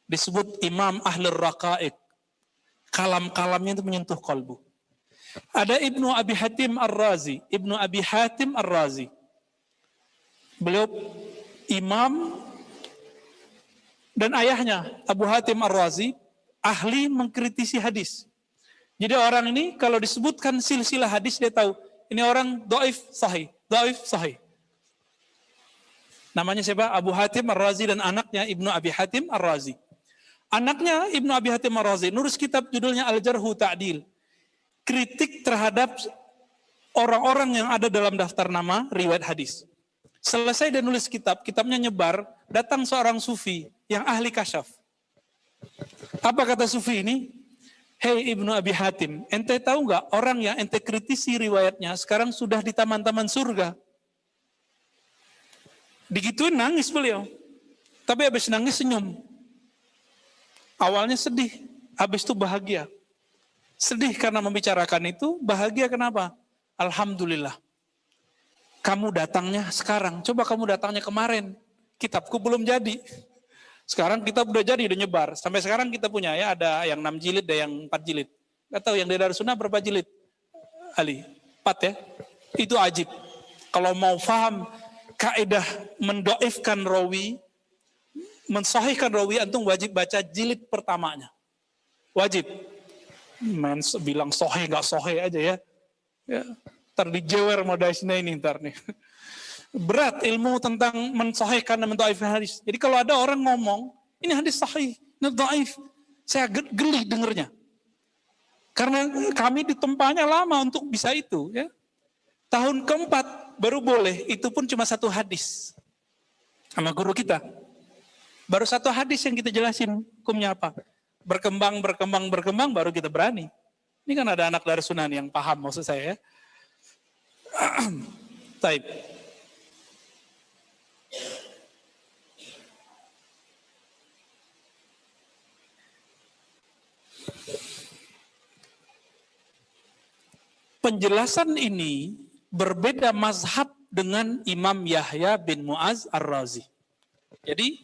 Disebut Imam Ahlur Raqaiq. Kalam-kalamnya itu menyentuh kalbu. Ada Ibnu Abi Hatim Ar-Razi. Ibnu Abi Hatim Ar-Razi. Beliau imam dan ayahnya Abu Hatim Ar-Razi ahli mengkritisi hadis. Jadi orang ini kalau disebutkan silsilah hadis dia tahu ini orang dhaif sahih, dhaif sahih. Namanya siapa? Abu Hatim Ar-Razi dan anaknya Ibnu Abi Hatim Ar-Razi. Anaknya Ibnu Abi Hatim Ar-Razi nulis kitab judulnya Al-Jarhu Ta'dil. Kritik terhadap orang-orang yang ada dalam daftar nama riwayat hadis. Selesai dia nulis kitab, kitabnya nyebar, datang seorang sufi yang ahli kasyaf. Apa kata sufi ini? Hei Ibnu Abi Hatim, ente tahu nggak orang yang ente kritisi riwayatnya sekarang sudah di taman-taman surga? Digituin nangis beliau. Tapi habis nangis senyum. Awalnya sedih, habis itu bahagia. Sedih karena membicarakan itu, bahagia kenapa? Alhamdulillah. Kamu datangnya sekarang, coba kamu datangnya kemarin. Kitabku belum jadi. Sekarang kitab udah jadi, udah nyebar. Sampai sekarang kita punya ya, ada yang 6 jilid, ada yang 4 jilid. Gak tahu yang dari Darussunnah berapa jilid? Ali, 4 ya. Itu ajib. Kalau mau paham kaidah mendoifkan rawi, mensahihkan rawi, antum wajib baca jilid pertamanya. Wajib. Bilang sohih gak sohih aja ya. Ya. Ntar dijewer modasnya ini ntar nih. Berat ilmu tentang mensahihkan dan mendoifkan hadis. Jadi kalau ada orang ngomong, ini hadis sahih, ini dhaif. Saya geli dengernya. Karena kami ditempanya lama untuk bisa itu. Ya. Tahun keempat baru boleh, itu pun cuma satu hadis. Sama guru kita. Baru satu hadis yang kita jelasin hukumnya apa. Berkembang, baru kita berani. Ini kan ada anak dari Sunan yang paham maksud saya ya. Taib. Penjelasan ini berbeda mazhab dengan Imam Yahya bin Mu'az Ar-Razi. Jadi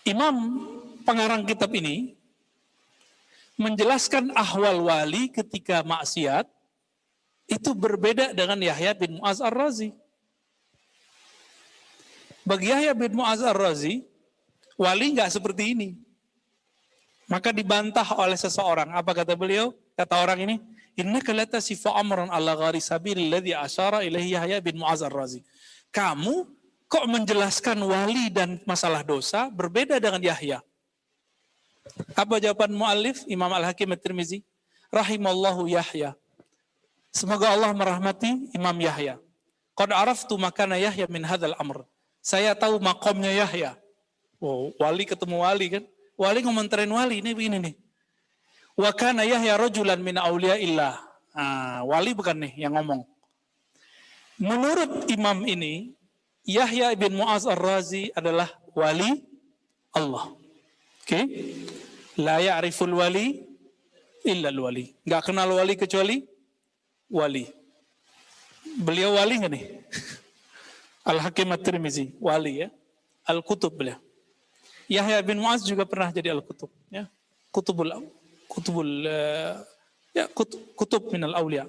Imam pengarang kitab ini menjelaskan ahwal wali ketika maksiat itu berbeda dengan Yahya bin Mu'az Ar-Razi. Bagi Yahya bin Mu'az Ar-Razi, wali nggak seperti ini. Maka dibantah oleh seseorang. Apa kata beliau? Kata orang ini, innaka la tasifu amran ala ghari sabilil ladzi asyara ilaihi Yahya bin Mu'az Ar-Razi. Kamu kok menjelaskan wali dan masalah dosa berbeda dengan Yahya? Apa jawaban muallif Imam Al-Hakim At-Tirmizi? Rahimallahu Yahya. Semoga Allah merahmati Imam Yahya. Qad araftu makana Yahya min hadzal amr. Saya tahu makomnya Yahya. Oh, wali ketemu wali kan? Wali ngomentarin wali, ini begini nih. Wa kana Yahya rajulan min auliyaillah. Wali bukan nih yang ngomong. Menurut imam ini, Yahya bin Mu'az Ar-Razi adalah wali Allah. Oke? La ya'riful wali illa al-wali. Enggak kenal wali kecuali wali. Beliau wali enggak nih? Al-Hakim At-Tirmizi, wali ya. Al-Kutub beliau. Yahya bin Mu'az juga pernah jadi Al-Kutub ya. Kutub minal awliya.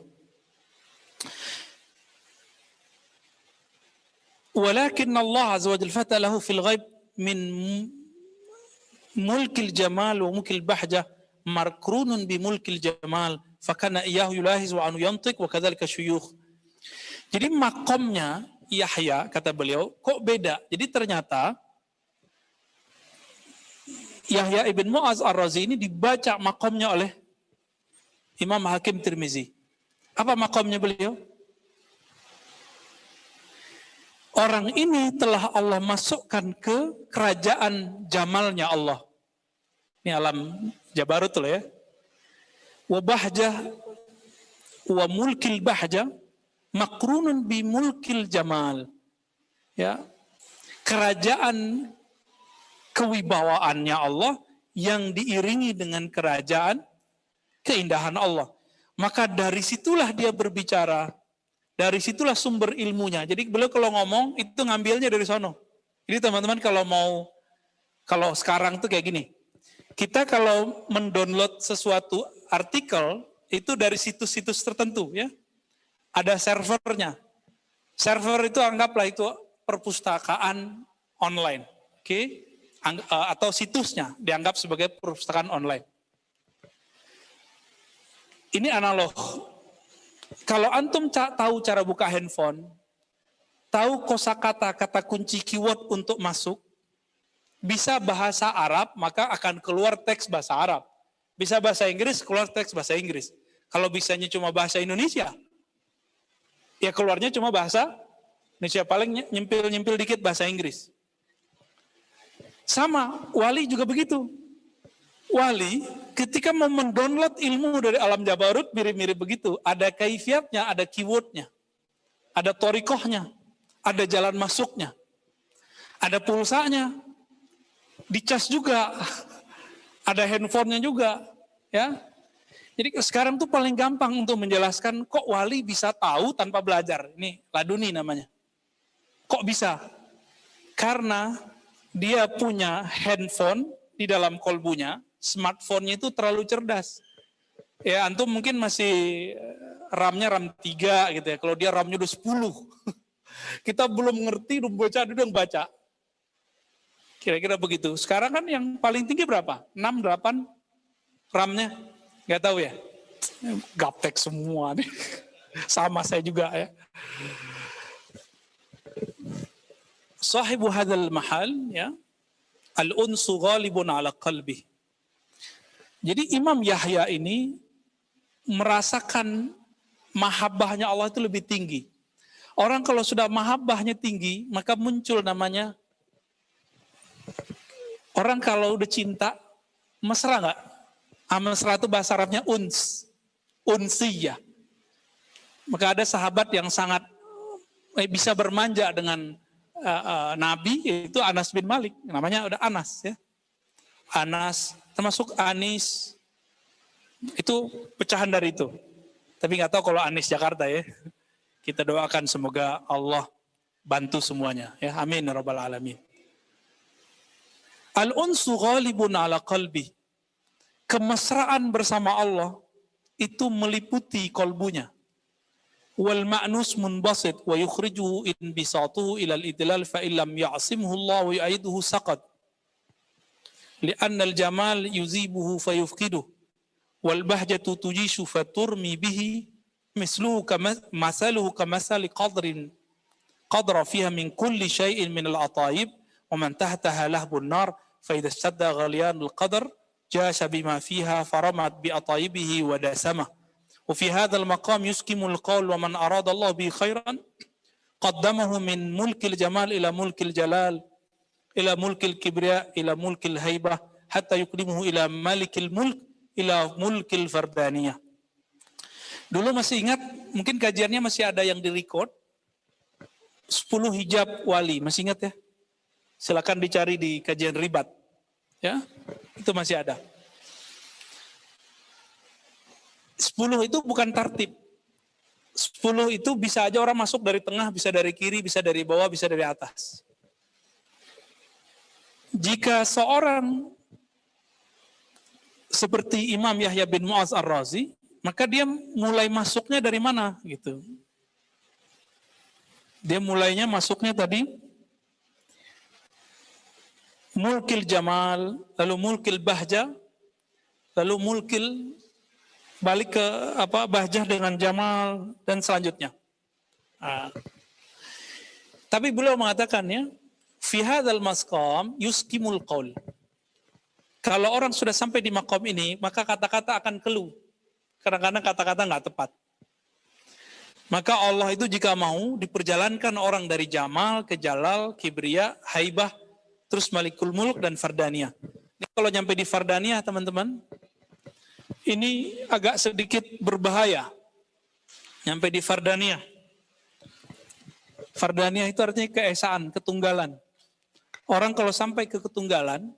Walakin Allah azza wa jalla fatalahu fil ghaib min mulkil jamal wa mulkil bahjah markrunun bi mulkil jamal fakana iyahu yulahiz wa anu yantiq wa kadzalika syuyukh. Jadi makomnya Yahya kata beliau kok beda. Jadi ternyata Yahya ibn Mu'az Ar-Razi ini dibaca makomnya oleh Imam Hakim Tirmizi. Apa makomnya beliau? Orang ini telah Allah masukkan ke kerajaan jamalnya Allah. Ini alam Jabarut loh ya. Wa bahjah wa mulkil bahjah makrunun bi mulkil jamal. Ya. Kerajaan kewibawaannya Allah yang diiringi dengan kerajaan keindahan Allah. Maka dari situlah dia berbicara. Dari situlah sumber ilmunya. Jadi beliau kalau ngomong itu ngambilnya dari sono. Jadi teman-teman kalau sekarang tuh kayak gini. Kita kalau mendownload sesuatu artikel itu dari situs-situs tertentu ya. Ada servernya. Server itu anggaplah itu perpustakaan online. Oke? Atau situsnya dianggap sebagai perpustakaan online. Ini analog. Kalau antum tahu cara buka handphone, tahu kosakata kata kunci keyword untuk masuk, bisa bahasa Arab maka akan keluar teks bahasa Arab. Bisa bahasa Inggris keluar teks bahasa Inggris. Kalau bisanya cuma bahasa Indonesia, ya keluarnya cuma bahasa Indonesia, paling nyempil-nyempil dikit bahasa Inggris. Sama, wali juga begitu. Wali ketika mau mendownload ilmu dari alam Jabarut mirip-mirip begitu. Ada kaifiatnya, ada keywordnya, ada torikohnya, ada jalan masuknya, ada pulsanya, dicas juga, ada handphonenya juga. Ya, jadi sekarang tuh paling gampang untuk menjelaskan kok wali bisa tahu tanpa belajar. Ini laduni namanya. Kok bisa? Karena dia punya handphone di dalam kolbunya. Smartphone-nya itu terlalu cerdas. Ya, antum mungkin masih RAM-nya RAM 3 gitu ya. Kalau dia RAM-nya udah 10. Kita belum ngerti, udah baca. Kira-kira begitu. Sekarang kan yang paling tinggi berapa? 6, 8 RAM-nya? Nggak tahu ya? Gaptek semua nih. Sama saya juga ya. Sahibu hadzal mahal ya. Al-unsu ghalibun ala qalbi. Jadi Imam Yahya ini merasakan mahabbahnya Allah itu lebih tinggi. Orang kalau sudah mahabbahnya tinggi, maka muncul namanya, orang kalau udah cinta, mesra nggak? Mesra itu bahasa Arabnya unsiyah. Maka ada sahabat yang sangat bisa bermanja dengan Nabi, yaitu Anas bin Malik. Namanya udah Anas ya. Anas, termasuk Anis, itu pecahan dari itu. Tapi nggak tahu kalau Anis Jakarta ya. Kita doakan semoga Allah bantu semuanya. Ya, amin ya rabbal alamin. Al-unsu ghalibun ala qalbi. Kemesraan bersama Allah itu meliputi kolbunya. Wal ma'nus munbasit wa yukhrijuhu in bisatuhu ila al-idlal fa illam ya'simhu Allah wa yu'iduhu saqad. Li'anna al-jamal yuzibuhu fa yufqiduh. Wal bahjatu tujishu fa turmi bihi مثله كمثل قدر فيها من كل شيء من العطايب ومن تحتها لهب النار فإذا اشتد غليان القدر جاش بما فيها فرمت بأطايبه ودسمه وفي هذا المقام يسكم القول ومن أراد الله به خيرا قدمه من ملك الجمال إلى ملك الجلال إلى ملك الكبرياء إلى ملك الهيبة حتى يقدمه إلى ملك الملك إلى ملك الفردانية. Dulu masih ingat, mungkin kajiannya masih ada yang direcord, 10 hijab wali, masih ingat ya? Silakan dicari di kajian ribat. Ya, itu masih ada. 10 itu bukan tartib. 10 itu bisa aja orang masuk dari tengah, bisa dari kiri, bisa dari bawah, bisa dari atas. Jika seorang seperti Imam Yahya bin Mu'adz Ar-Razi, maka dia mulai masuknya dari mana gitu. Dia mulainya masuknya tadi mulkil jamal, lalu mulkil bahja, lalu mulkil balik ke bahjah dengan jamal dan selanjutnya. Tapi beliau mengatakannya fi hadzal maqam yuskimul qaul. Kalau orang sudah sampai di maqam ini, maka kata-kata akan keluh. Kadang-kadang kata-kata nggak tepat. Maka Allah itu jika mau diperjalankan orang dari Jamal ke Jalal, Kibriya, Haibah, terus Malikul Mulk dan Fardaniyah. Ini kalau nyampe di Fardaniyah teman-teman, ini agak sedikit berbahaya. Nyampe di Fardaniyah. Fardaniyah itu artinya keesaan, ketunggalan. Orang kalau sampai ke ketunggalan,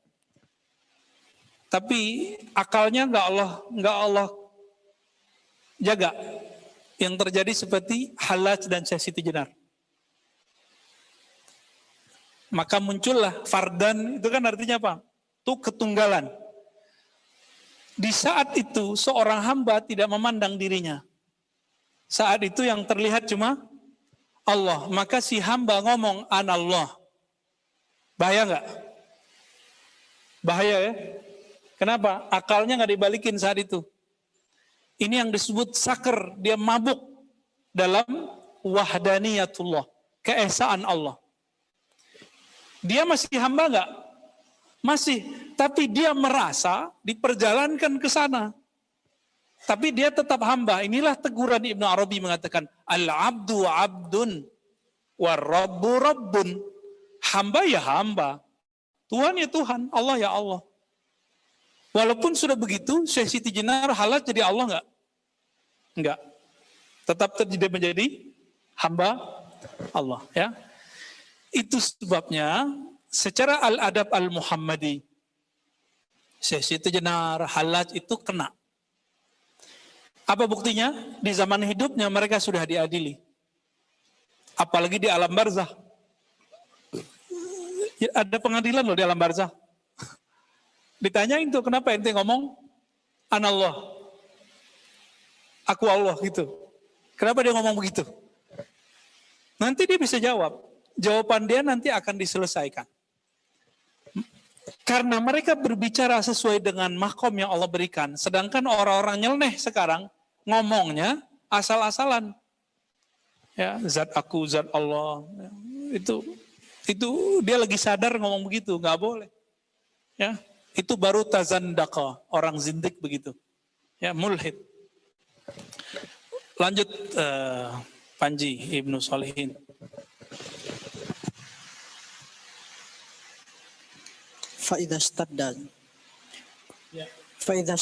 tapi akalnya nggak Allah jaga, yang terjadi seperti Hallaj dan Syekh Siti Jenar. Maka muncullah fardan, itu kan artinya apa? Itu ketunggalan. Di saat itu seorang hamba tidak memandang dirinya. Saat itu yang terlihat cuma Allah. Maka si hamba ngomong anallah. Bahaya nggak? Bahaya ya. Kenapa? Akalnya nggak dibalikin saat itu. Ini yang disebut sakar, dia mabuk dalam wahdaniyatullah, keesaan Allah. Dia masih hamba enggak? Masih, tapi dia merasa diperjalankan ke sana. Tapi dia tetap hamba. Inilah teguran Ibnu Arabi mengatakan, al-abdu abdun, war-rabbu rabbun. Hamba ya hamba, Tuhan ya Tuhan, Allah ya Allah. Walaupun sudah begitu, Syekh Siti Jenar Hallaj jadi Allah enggak? Enggak. Tetap tidak menjadi hamba Allah. Ya. Itu sebabnya secara al-adab al-Muhammadi, Syekh Siti Jenar Hallaj itu kena. Apa buktinya? Di zaman hidupnya mereka sudah diadili. Apalagi di alam barzah. Ya, ada pengadilan loh di alam barzah. Ditanyain tuh, kenapa ente ngomong anallah, aku Allah gitu. Kenapa dia ngomong begitu? Nanti dia bisa jawab. Jawaban dia nanti akan diselesaikan. Karena mereka berbicara sesuai dengan makom yang Allah berikan. Sedangkan orang-orang nyeleneh sekarang ngomongnya asal-asalan. Ya, zat aku, zat Allah. Itu dia lagi sadar ngomong begitu, nggak boleh. Ya. itu baru tazandaqa, orang zindik begitu. Ya, mulhid. Lanjut Panji Ibnu Shalihin. Faidha stadda. Ya. Faidha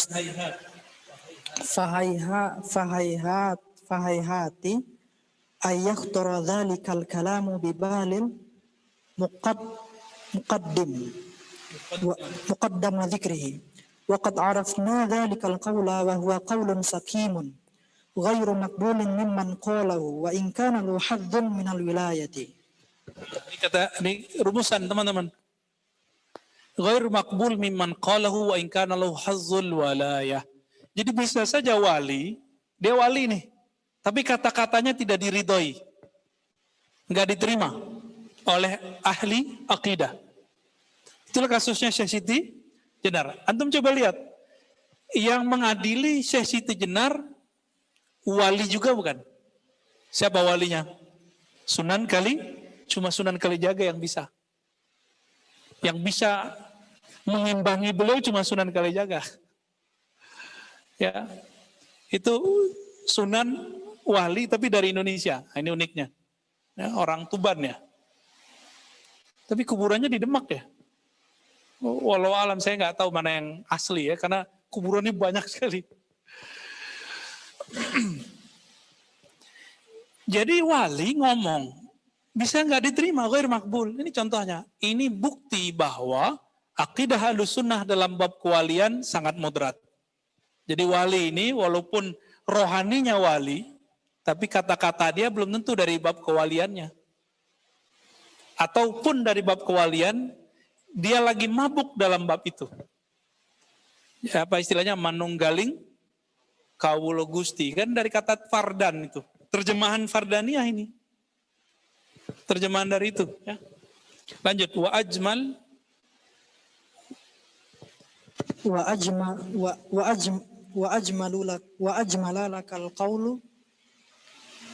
fahayhati ayakhtura dhalikal kalamu bibalil muqaddam dhikrihi wa qad arafna dhalikal qawla wa huwa qawlun sakimun ghairu maqbulin mimman qalahu wa in kana lahu hadzun minal wilayati. Ini rumusan teman-teman. Ghairu maqbul mimman qalahu wa in kana lahu hazzul walayah. Jadi bisa saja wali, dia wali nih, tapi kata-katanya tidak diridhoi, nggak diterima oleh ahli akidah. Itulah kasusnya Syekh Siti Jenar. Antum coba lihat, yang mengadili Syekh Siti Jenar wali juga bukan? Siapa walinya? Sunan cuma Sunan Kalijaga yang bisa. Yang bisa mengimbangi beliau cuma Sunan Kalijaga. Ya, itu Sunan wali tapi dari Indonesia. Nah, ini uniknya. Ya, orang Tuban ya. Tapi kuburannya di Demak ya. Walau alam saya nggak tahu mana yang asli ya, karena kuburannya banyak sekali. Jadi wali ngomong bisa nggak diterima, ghair makbul. Ini contohnya. Ini bukti bahwa akidah Ahlussunnah dalam bab kewalian sangat moderat. Jadi wali ini walaupun rohaninya wali, tapi kata-kata dia belum tentu dari bab kewaliannya. Ataupun dari bab kewalian, dia lagi mabuk dalam bab itu. Ya, apa istilahnya, manunggaling kawula Gusti. Kan dari kata fardan itu. Terjemahan fardaniyah ini. Terjemahan dari itu. Ya. Lanjut. Wa ajmala lakal qawlu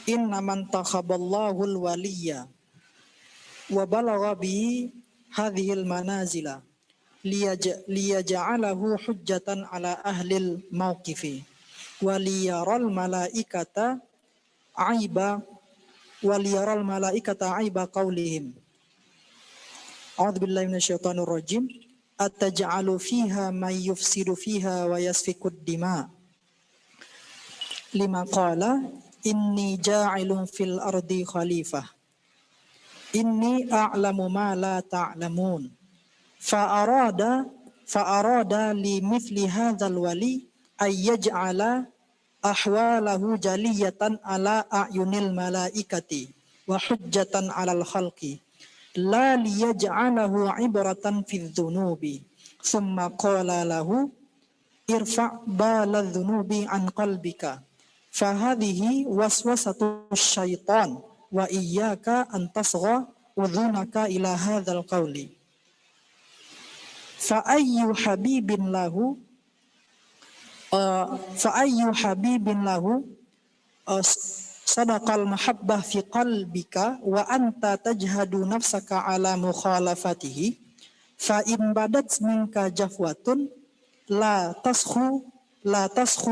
inna man takhaballahu al-waliyya wa balagha bi hadhil manazila liyaj'alahu hujjatan ala ahlil mawqifi wa liyaral malaikata aiba qawlihim. A'udzu billahi minasyaitonir rajim. Ataj'alu fiha may yufsidu fiha wa yasfikud dima. Lima qala inni ja'ilun fil ardi khalifah. Inni a'lamu ma la ta'lamun. Fa'arada li mithli hadzal wali ay yaj'ala ahwalahu jaliyatan ala a'yunil malaikati wa hujjatan 'alal khalqi. La liyaj'alahu ibratan fi dhunubi thumma qala lahu irfa' bala dhunubi an qalbika fahadhihi waswasatu syaitan wa iyyaka an tasgha udhunaka ila hadzal qawli fa ayyu habibin lahu sadaqal mahabbah fi qalbika wa anta tajhadu nafsaka ala mukhalafatihi fa in badat minka jafwatun la taskhu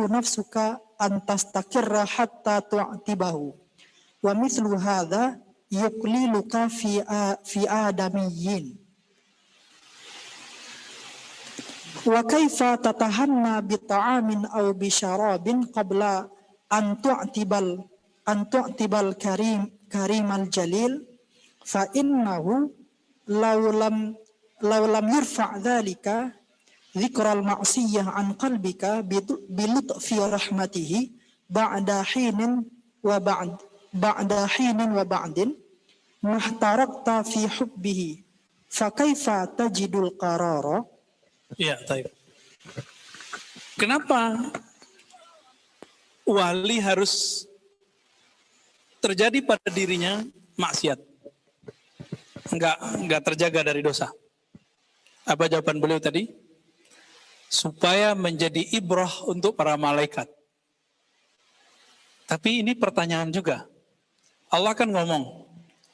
nafsuka an tastakirra hatta tu'tibahu wa mithlu hadha yuqliluka fi adamiyyin wa kaifa tatahanna bi ta'amin aw bi syarabin qabla an tu'tibal karimal jalil fa innahu law lam yurfa' dhalika dzikral ma'siyah an qalbika bi lutfi rahmatihi ba'da hinin wa ba'din mahtarakta fi hubbihi fa kaifa tajidul qarara. Ya, baik. Kenapa wali harus terjadi pada dirinya maksiat, enggak terjaga dari dosa? Apa jawaban beliau tadi? Supaya menjadi ibrah untuk para malaikat. Tapi ini pertanyaan juga. Allah kan ngomong,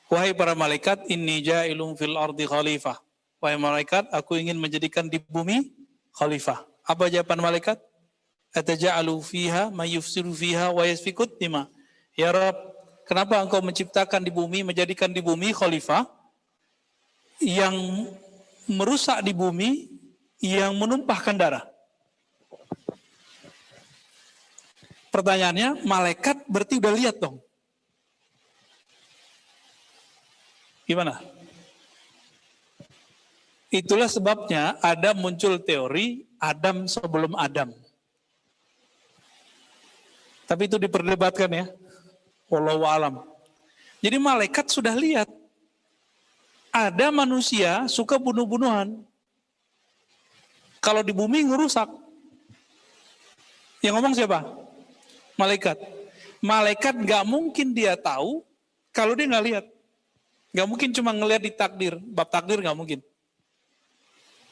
wahai para malaikat, inni ja'ilun fil ardi khalifah. Wahai malaikat, aku ingin menjadikan di bumi khalifah. Apa jawaban malaikat? Ataja'alu fiha may yufsidu fiha wa yasfikut dima. Ya Rabb, kenapa engkau menciptakan di bumi, menjadikan di bumi khalifah yang merusak di bumi, yang menumpahkan darah? Pertanyaannya, malaikat berarti udah lihat dong. Gimana? Itulah sebabnya ada muncul teori Adam sebelum Adam. Tapi itu diperdebatkan ya. Wallahu alam. Jadi malaikat sudah lihat. Ada manusia suka bunuh-bunuhan. Kalau di bumi ngerusak. Yang ngomong siapa? Malaikat. Malaikat gak mungkin dia tahu kalau dia gak lihat. Gak mungkin cuma ngelihat di takdir. Bab takdir gak mungkin.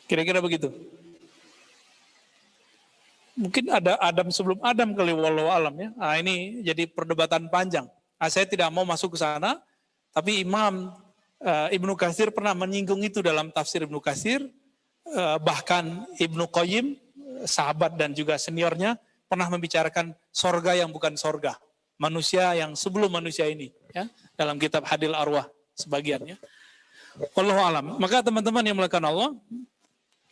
Kira-kira begitu. Mungkin ada Adam sebelum Adam kali, wallahu alam ya. Nah, ini jadi perdebatan panjang. Nah, saya tidak mau masuk ke sana, tapi Imam Ibnu Katsir pernah menyinggung itu dalam tafsir Ibnu Katsir. Bahkan Ibnu Qayyim, sahabat dan juga seniornya, pernah membicarakan sorga yang bukan sorga. Manusia yang sebelum manusia ini. Ya, dalam kitab Hadil Arwah sebagiannya. Wallahu alam. Maka teman-teman yang melakukan Allah,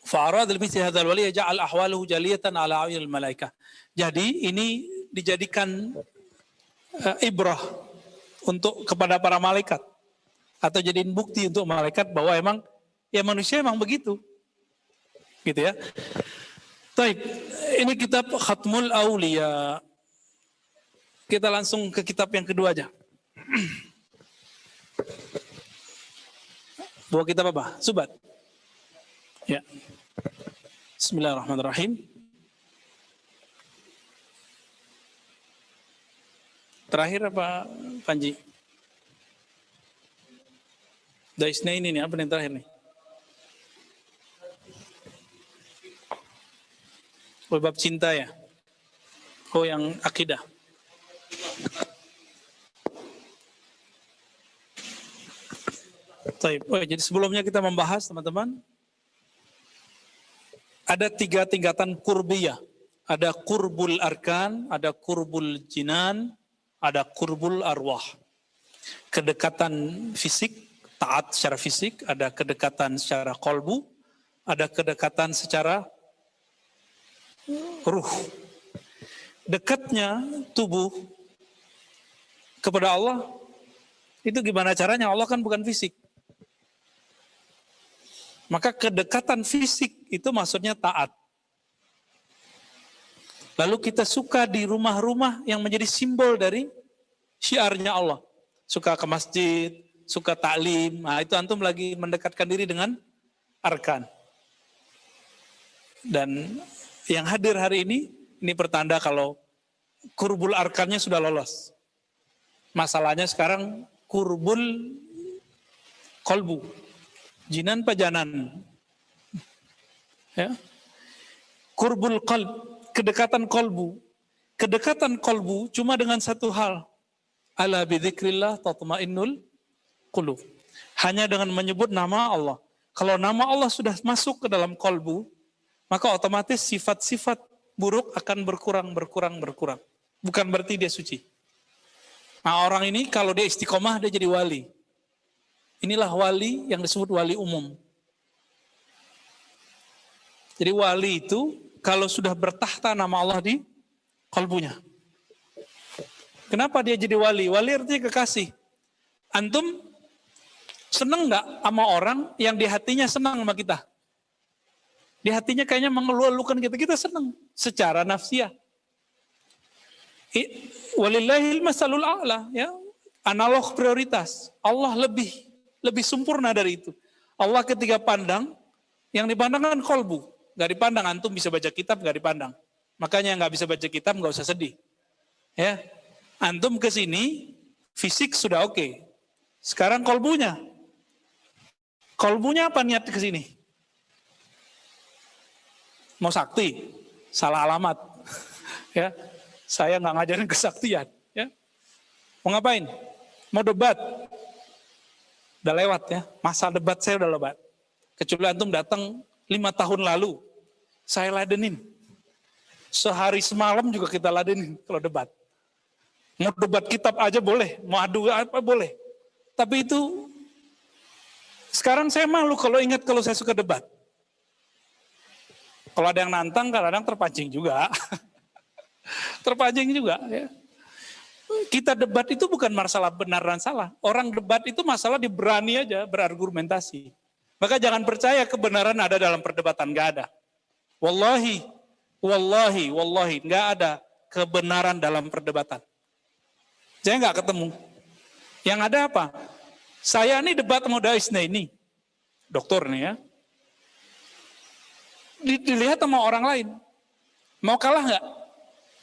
fa'arad al-mithli hadzal wali yaj'al ahwaluhu jaliyatan ala a'yunil malaikah. Jadi ini dijadikan ibrah untuk kepada para malaikat atau jadiin bukti untuk malaikat bahwa emang ya manusia emang begitu. Gitu ya. Baik, ini kitab Khatmul Auliya. Kita langsung ke kitab yang kedua aja. Dua kitab apa? Subat. Ya. Bismillahirrahmanirrahim. Terakhir apa, Panji? Daisna ini nih, apa yang terakhir nih? Oh, bab cinta ya? Oh, yang akidah. Oh, jadi sebelumnya kita membahas, teman-teman, ada 3 tingkatan kurbiyah. Ada kurbul arkan, ada kurbul jinan, ada kurbul arwah. Kedekatan fisik, taat secara fisik, ada kedekatan secara kolbu, ada kedekatan secara ruh. Dekatnya tubuh kepada Allah, itu gimana caranya? Allah kan bukan fisik. Maka kedekatan fisik itu maksudnya taat. Lalu kita suka di rumah-rumah yang menjadi simbol dari syiarnya Allah. Suka ke masjid, suka taklim. Nah, itu antum lagi mendekatkan diri dengan arkan. Dan yang hadir hari ini pertanda kalau kurbul arkannya sudah lolos. Masalahnya sekarang kurbul kolbu. Jinan pajanan. Ya. Kurbul qalb, kedekatan kolbu. Kedekatan kolbu cuma dengan satu hal. Ala bidzikrillah tatmainnul qulub. Hanya dengan menyebut nama Allah. Kalau nama Allah sudah masuk ke dalam kolbu, maka otomatis sifat-sifat buruk akan berkurang. Bukan berarti dia suci. Nah, orang ini kalau dia istiqomah, dia jadi wali. Inilah wali yang disebut wali umum. Jadi wali itu kalau sudah bertahta nama Allah di kalbunya. Kenapa dia jadi wali? Wali artinya kekasih. Antum seneng nggak sama orang yang di hatinya senang sama kita? Di hatinya kayaknya mengeluh-elukan kita. Kita senang secara nafsiyah. Walillahil masalul a'la, ya. Analog prioritas. Allah lebih sempurna dari itu. Allah ketika pandang, yang dipandang kan kolbu. Gak dipandang, antum bisa baca kitab, gak dipandang. Makanya gak bisa baca kitab, gak usah sedih. Ya, antum kesini, fisik sudah oke. Sekarang kolbunya. Kolbunya apa niat kesini? Mau sakti? Salah alamat. Ya, saya gak ngajarin kesaktian. Ya. Mau ngapain? Mau debat? Udah lewat ya, masa debat saya udah lewat. Kecuali antum datang 5 tahun lalu, Saya ladenin. Sehari semalam juga kita ladenin kalau debat. Mau debat kitab aja boleh, mau adu apa boleh. Tapi itu, sekarang saya malu kalau ingat kalau saya suka debat. Kalau ada yang nantang, kadang-kadang terpancing juga. Terpancing juga. Ya. Kita debat itu bukan masalah benar dan salah. Orang debat itu masalah diberani aja berargumentasi. Maka jangan percaya kebenaran ada dalam perdebatan, nggak ada. Wallahi, nggak ada kebenaran dalam perdebatan. Saya nggak ketemu. Yang ada apa? Saya ini debat sama Daisne ini, dokter nih ya. Dilihat sama orang lain. Mau kalah nggak?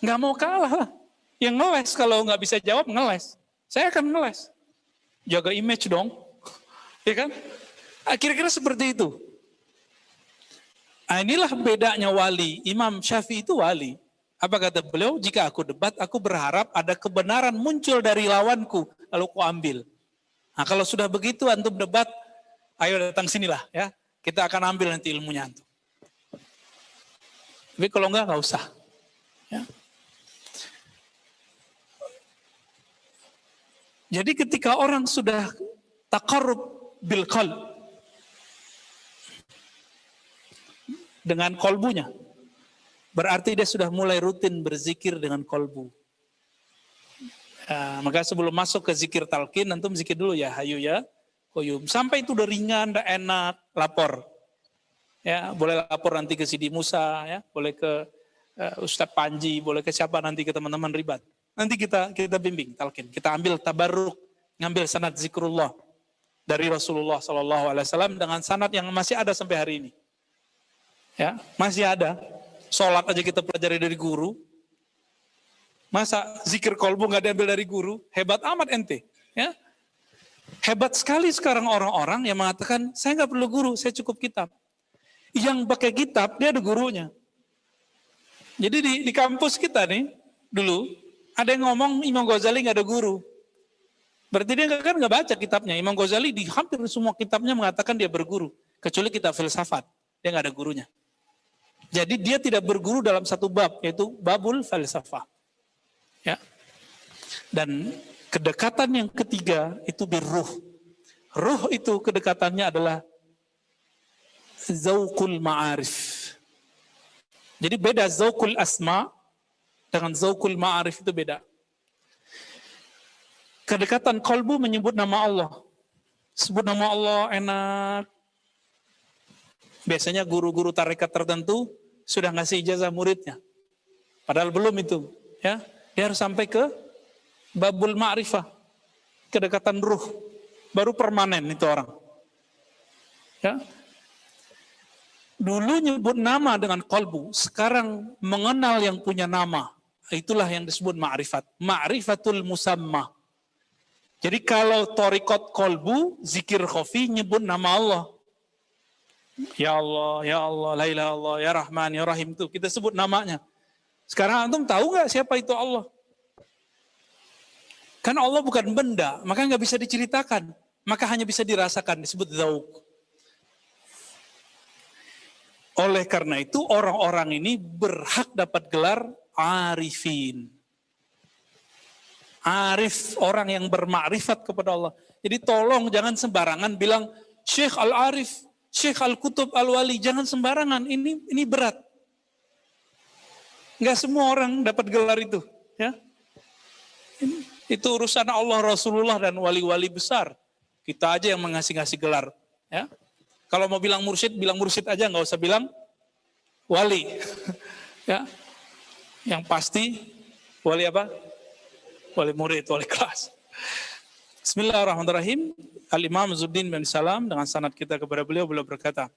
Nggak mau kalah lah. Yang ngeles kalau nggak bisa jawab ngeles. Saya akan ngeles. Jaga image dong. Ya kan? Kira-kira seperti itu. Nah, inilah bedanya wali. Imam Syafi'i itu wali. Apa kata beliau? Jika aku debat, aku berharap ada kebenaran muncul dari lawanku, lalu aku ambil. Nah, kalau sudah begitu antum debat, ayo datang sinilah ya. Kita akan ambil nanti ilmunya antum. Tapi kalau enggak usah. Ya. Jadi ketika orang sudah taqarrub bil qalb dengan kolbunya, berarti dia sudah mulai rutin berzikir dengan kolbu. Ya, maka sebelum masuk ke zikir talqin, antum zikir dulu ya hayu ya qayyum. Sampai itu udah ringan, udah enak, lapor. Ya, boleh lapor nanti ke Sidi Musa, ya, boleh ke Ustadz Panji, boleh ke siapa nanti, ke teman-teman ribat. Nanti kita bimbing talqin, kita ambil tabarruk, ngambil sanad zikrullah dari Rasulullah SAW dengan sanad yang masih ada sampai hari ini. Ya, masih ada. Sholat aja kita pelajari dari guru. Masa zikir kolbu nggak diambil dari guru? Hebat amat ente. Ya, hebat sekali sekarang orang-orang yang mengatakan saya nggak perlu guru, saya cukup kitab. Yang pakai kitab dia ada gurunya. Jadi di kampus kita nih dulu ada yang ngomong Imam Ghazali nggak ada guru. Berarti dia kan nggak baca kitabnya. Imam Ghazali di hampir semua kitabnya mengatakan dia berguru, kecuali kitab filsafat, dia nggak ada gurunya. Jadi dia tidak berguru dalam satu bab, yaitu babul falsafah. Ya. Dan kedekatan yang ketiga itu birruh. Ruh itu kedekatannya adalah zauqul ma'arif. Jadi beda zauqul asma dengan zauqul ma'arif itu beda. Kedekatan kolbu menyebut nama Allah. Sebut nama Allah enak. Biasanya guru-guru tarekat tertentu sudah ngasih ijazah muridnya. Padahal belum itu. Ya, dia harus sampai ke babul ma'rifah. Kedekatan ruh. Baru permanen itu orang. Ya. Dulu nyebut nama dengan kolbu. Sekarang mengenal yang punya nama. Itulah yang disebut ma'rifat. Ma'rifatul musamma. Jadi kalau torikot kolbu, zikir khofi nyebut nama Allah. Ya Allah, la ilaha illallah, ya Rahman, ya Rahim itu kita sebut namanya. Sekarang antum tahu nggak siapa itu Allah? Karena Allah bukan benda, maka nggak bisa diceritakan, maka hanya bisa dirasakan, disebut zauq. Oleh karena itu orang-orang ini berhak dapat gelar arifin. Arif, orang yang bermakrifat kepada Allah. Jadi tolong jangan sembarangan bilang Syekh Al-Arif, Syekh Al-Kutub Al-Wali, jangan sembarangan, ini berat. Enggak semua orang dapat gelar itu, ya. Itu urusan Allah, Rasulullah dan wali-wali besar. Kita aja yang mengasih-ngasih gelar, ya. Kalau mau bilang mursyid aja, nggak usah bilang wali. Ya. Yang pasti wali apa? Wali murid, wali kelas. Bismillahirrahmanirrahim. Al-Imam Zuddin bin Salam dengan sanad kita kepada beliau berkata,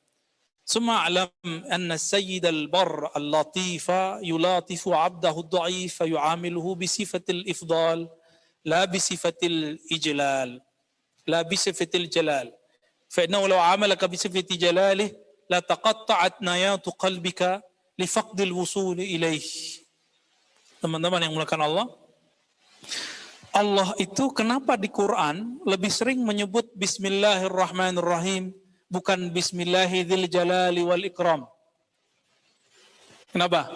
"Summa alam anna sayyid al-barr al-latifa yulatifu 'abdahu ad-dha'if yu'amiluhu bi sifatil ifdal la bi sifatil ijlal la bi sifatil jalal fa innahu law 'amalaka bi sifati jalalih la taqatta'at nayatu qalbika li faqdil wusul ilaih." Teman-teman yang mulakan Allah, Allah itu kenapa di Quran lebih sering menyebut Bismillahirrahmanirrahim bukan Bismillahirrahmanirrahim wal ikram? Kenapa?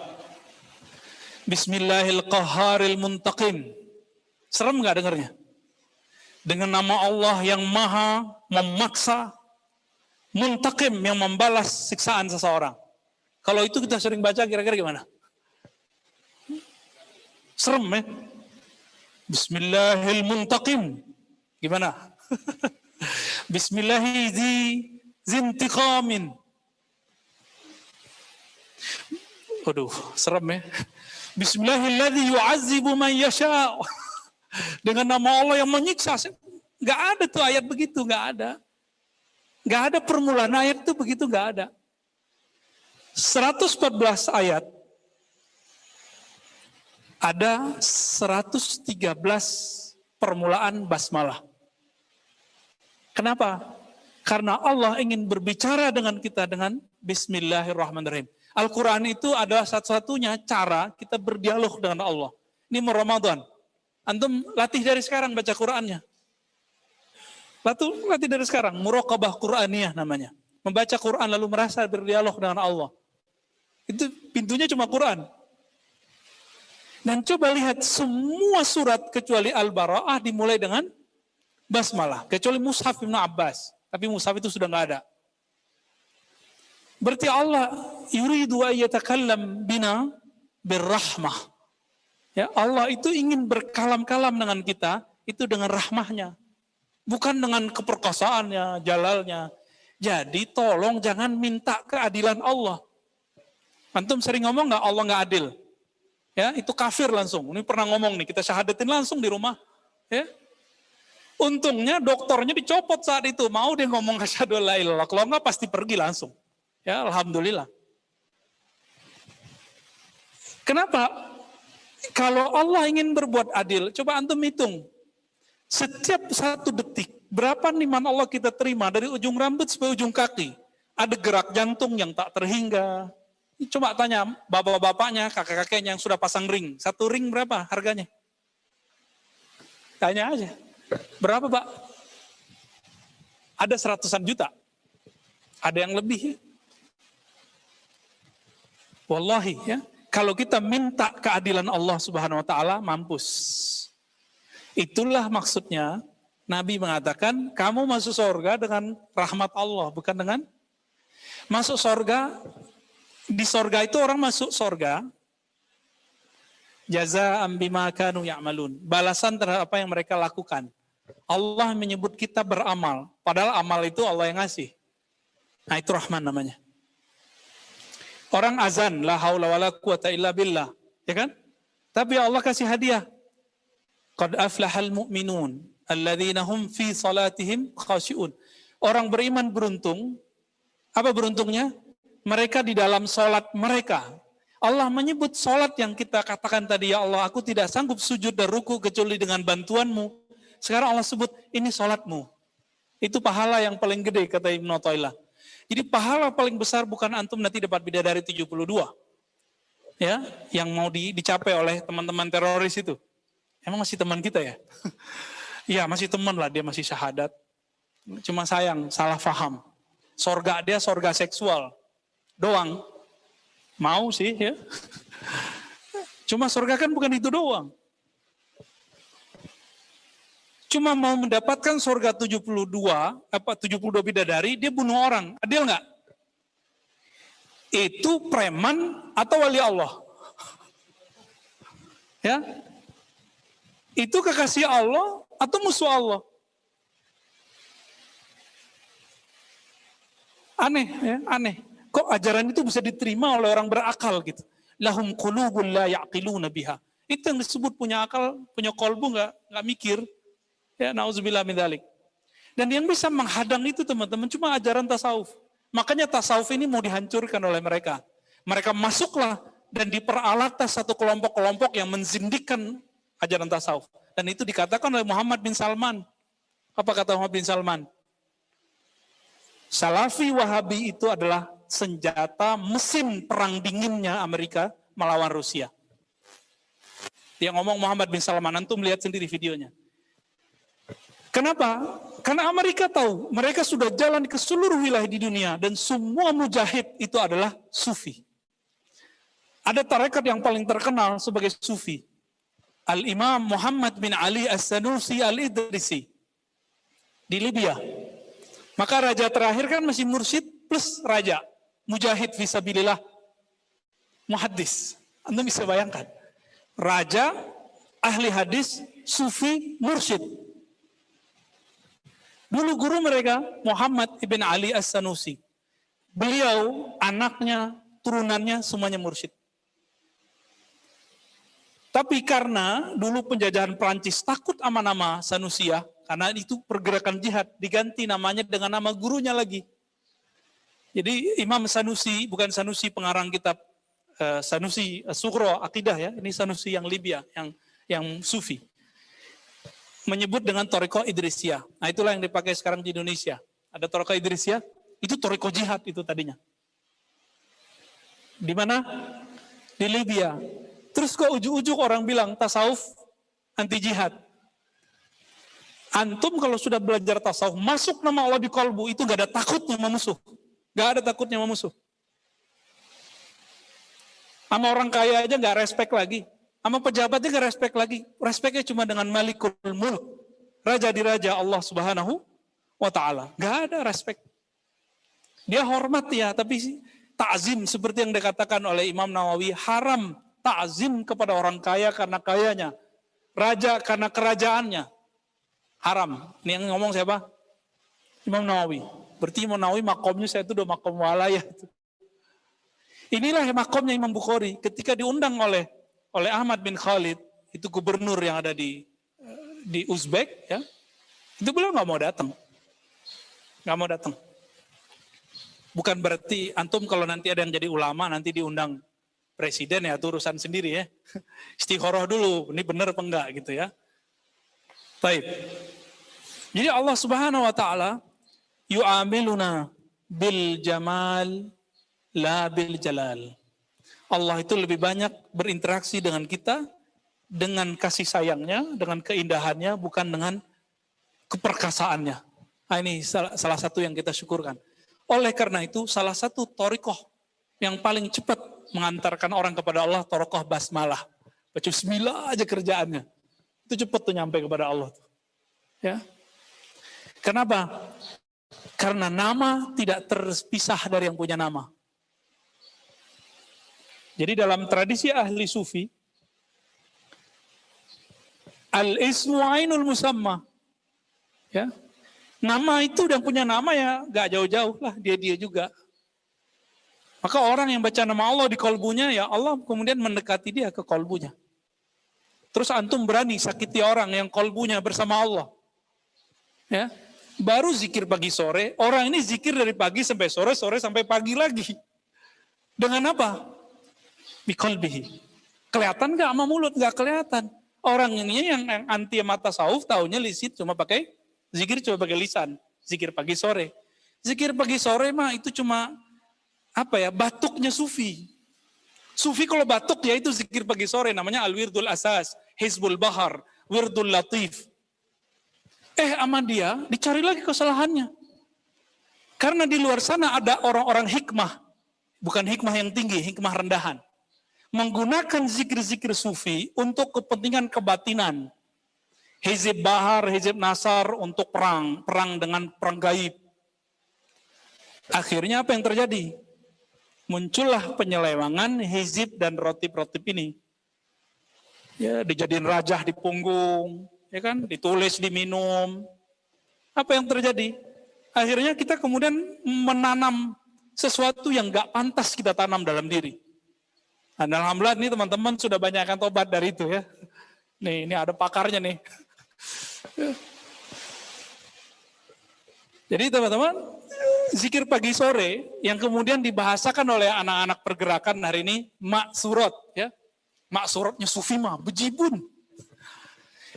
Bismillahil-Qahharil Muntaqim. Serem nggak dengarnya? Dengan nama Allah yang maha memaksa, Muntaqim yang membalas siksaan seseorang. Kalau itu kita sering baca, kira-kira gimana? Serem ya? Bismillahil Muntaqim. Gimana? Bismillahi zintiqamin. Waduh, serem ya. Bismillahilladzi yu'azzibu man yasha. Dengan nama Allah yang menyiksa. Nggak ada tuh ayat begitu, nggak ada. Nggak ada permulaan ayat itu begitu, nggak ada. 114 ayat. Ada 113 permulaan basmalah. Kenapa? Karena Allah ingin berbicara dengan kita dengan Bismillahirrahmanirrahim. Al-Quran itu adalah satu-satunya cara kita berdialog dengan Allah. Ini mau Ramadan. Antum latih dari sekarang baca Qurannya. Latih dari sekarang. Muraqabah Quraniyah namanya. Membaca Quran lalu merasa berdialog dengan Allah. Itu pintunya cuma Quran. Dan coba lihat semua surat kecuali Al-Bara'ah dimulai dengan basmalah. Kecuali Mushaf Ibn Abbas. Tapi Mushaf itu sudah nggak ada. Berarti Allah yuridu ayyatakallam bina birrahmah. Ya, Allah itu ingin berkalam-kalam dengan kita itu dengan rahmahnya. Bukan dengan keperkasaannya, jalalnya. Jadi tolong jangan minta keadilan Allah. Antum sering ngomong nggak Allah nggak adil? Ya, itu kafir langsung. Ini pernah ngomong nih, kita syahadatin langsung di rumah. Ya. Untungnya dokternya dicopot saat itu. Mau dia ngomong asyhadu alla ilaha illallah. Kalau nggak pasti pergi langsung. Ya, alhamdulillah. Kenapa? Kalau Allah ingin berbuat adil, coba antum hitung. Setiap 1 detik, berapa nikmat Allah kita terima dari ujung rambut sampai ujung kaki. Ada gerak jantung yang tak terhingga. Coba tanya bapak-bapaknya, kakek-kakeknya yang sudah pasang ring. 1 ring berapa harganya? Tanya aja. Berapa, Pak? Ada 100-an juta. Ada yang lebih ya. Wallahi ya, kalau kita minta keadilan Allah Subhanahu wa taala mampus. Itulah maksudnya Nabi mengatakan kamu masuk surga dengan rahmat Allah, bukan dengan masuk surga. Di surga itu orang masuk surga jazaa'an bima kanu ya'malun. Balasan terhadap apa yang mereka lakukan. Allah menyebut kita beramal, padahal amal itu Allah yang ngasih. Nah, itu rahman namanya. Orang azan, la haula wala quwata illa billah, ya kan? Tapi Allah kasih hadiah. Qad aflahal mu'minun alladzina hum fi salatihim khashi'un. Orang beriman beruntung. Apa beruntungnya? Mereka di dalam salat mereka. Allah menyebut salat yang kita katakan tadi, ya Allah, aku tidak sanggup sujud dan ruku kecuali dengan bantuanmu. Sekarang Allah sebut, ini salatmu. Itu pahala yang paling gede, kata Ibnu Athaillah. Jadi pahala paling besar bukan antum nanti dapat bidadari 72. Ya, yang mau dicapai oleh teman-teman teroris itu. Emang masih teman kita ya? Iya, masih teman lah, dia masih syahadat. Cuma sayang, salah faham. Sorga dia sorga seksual. Doang. Mau sih ya. Cuma sorga kan bukan itu doang. Cuma mau mendapatkan surga 72 bidadari, dia bunuh orang. Adil nggak? Itu preman atau wali Allah? Ya? Itu kekasih Allah atau musuh Allah? Aneh, ya, aneh. Kok ajaran itu bisa diterima oleh orang berakal gitu? Lahum qulubun la ya'qiluna biha. Itu yang disebut punya akal, punya kolbu nggak mikir. Ya, nauzubillah min dzalik. Dan yang bisa menghadang itu teman-teman cuma ajaran tasawuf. Makanya tasawuf ini mau dihancurkan oleh mereka. Mereka masuklah dan diperalatlah satu kelompok-kelompok yang menzindikkan ajaran tasawuf. Dan itu dikatakan oleh Muhammad bin Salman. Apa kata Muhammad bin Salman? Salafi Wahabi itu adalah senjata mesin perang dinginnya Amerika melawan Rusia. Dia ngomong Muhammad bin Salman, antum lihat sendiri videonya. Kenapa? Karena Amerika tahu mereka sudah jalan ke seluruh wilayah di dunia dan semua mujahid itu adalah sufi. Ada tarekat yang paling terkenal sebagai sufi. Al-Imam Muhammad bin Ali As-Sanusi Al-Idrisi di Libya. Maka raja terakhir kan masih mursyid plus raja. Mujahid fisabilillah. Muhaddis. Anda bisa bayangkan. Raja, ahli hadis, sufi, mursyid. Dulu guru mereka Muhammad ibn Ali As-Sanusi. Beliau, anaknya, turunannya semuanya mursyid. Tapi karena dulu penjajahan Prancis takut sama nama Sanusia, karena itu pergerakan jihad, diganti namanya dengan nama gurunya lagi. Jadi Imam Sanusi, bukan Sanusi pengarang kitab Sanusi Sugro Akidah ya, ini Sanusi yang Libya, yang sufi. Menyebut dengan Thariqah Idrisiyah. Nah itulah yang dipakai sekarang di Indonesia. Ada Thariqah Idrisiyah, itu Thariqah jihad itu tadinya. Di mana? Di Libya. Terus kok ujuk-ujuk orang bilang tasawuf anti jihad. Antum kalau sudah belajar tasawuf, masuk nama Allah di kolbu, itu gak ada takutnya sama musuh. Gak ada takutnya sama musuh. Sama orang kaya aja gak respect lagi. Sama pejabatnya gak respect lagi. Respectnya cuma dengan Malikul Mulk. Raja di Raja Allah Subhanahu wa Ta'ala. Gak ada respect. Dia hormat ya, tapi ta'zim seperti yang dikatakan oleh Imam Nawawi, haram ta'zim kepada orang kaya karena kayanya, raja karena kerajaannya, haram. Ini yang ngomong siapa? Imam Nawawi. Berarti Imam Nawawi makomnya saya itu udah makom walayah. Inilah makomnya Imam Bukhari ketika diundang oleh Ahmad bin Khalid, itu gubernur yang ada di Uzbek, ya, itu beliau nggak mau datang, Bukan berarti antum kalau nanti ada yang jadi ulama nanti diundang presiden ya, itu urusan sendiri ya. Istikharah dulu, ini benar apa enggak gitu ya. Baik. Jadi Allah Subhanahu wa taala yu'amiluna bil jamal la bil jalal. Allah itu lebih banyak berinteraksi dengan kita dengan kasih sayangnya, dengan keindahannya, bukan dengan keperkasaannya. Nah, ini salah satu yang kita syukurkan. Oleh karena itu, salah satu thariqah yang paling cepat mengantarkan orang kepada Allah, thariqah basmalah. Baca bismillah aja kerjaannya. Itu cepat tuh nyampe kepada Allah. Ya. Kenapa? Karena nama tidak terpisah dari yang punya nama. Jadi dalam tradisi ahli sufi, al-ismu ainul musamma. Ya. Nama itu yang punya nama ya gak jauh-jauh lah, dia juga. Maka orang yang baca nama Allah di kolbunya, ya Allah kemudian mendekati dia ke kolbunya. Terus antum berani sakiti orang yang kolbunya bersama Allah. Ya, baru zikir pagi sore, orang ini zikir dari pagi sampai sore, sore sampai pagi lagi. Dengan apa? Biqalbihi. Kelihatan gak sama mulut? Gak kelihatan. Orang ini yang anti mata sauf taunya lisit cuma pakai zikir, cuma pakai lisan. Zikir pagi sore. Zikir pagi sore mah itu cuma apa ya, batuknya sufi. Sufi kalau batuk ya itu zikir pagi sore, namanya al-wirdul asas, hizbul bahar, wirdul latif. Sama dia dicari lagi kesalahannya. Karena di luar sana ada orang-orang hikmah, bukan hikmah yang tinggi, hikmah rendahan. Menggunakan zikir-zikir sufi untuk kepentingan kebatinan. Hizib bahar, hizib nasar untuk perang dengan perang gaib. Akhirnya apa yang terjadi? Muncullah penyelewangan hizib dan rotib-rotib ini. Ya, dijadiin rajah di punggung, ya kan, ditulis diminum. Apa yang terjadi? Akhirnya kita kemudian menanam sesuatu yang gak pantas kita tanam dalam diri. Dan alhamdulillah ini teman-teman sudah banyak yang tobat dari itu ya. Nih, ini ada pakarnya nih. Jadi teman-teman, zikir pagi sore yang kemudian dibahasakan oleh anak-anak pergerakan hari ini maksurat ya. Maksuratnya sufi mah bejibun.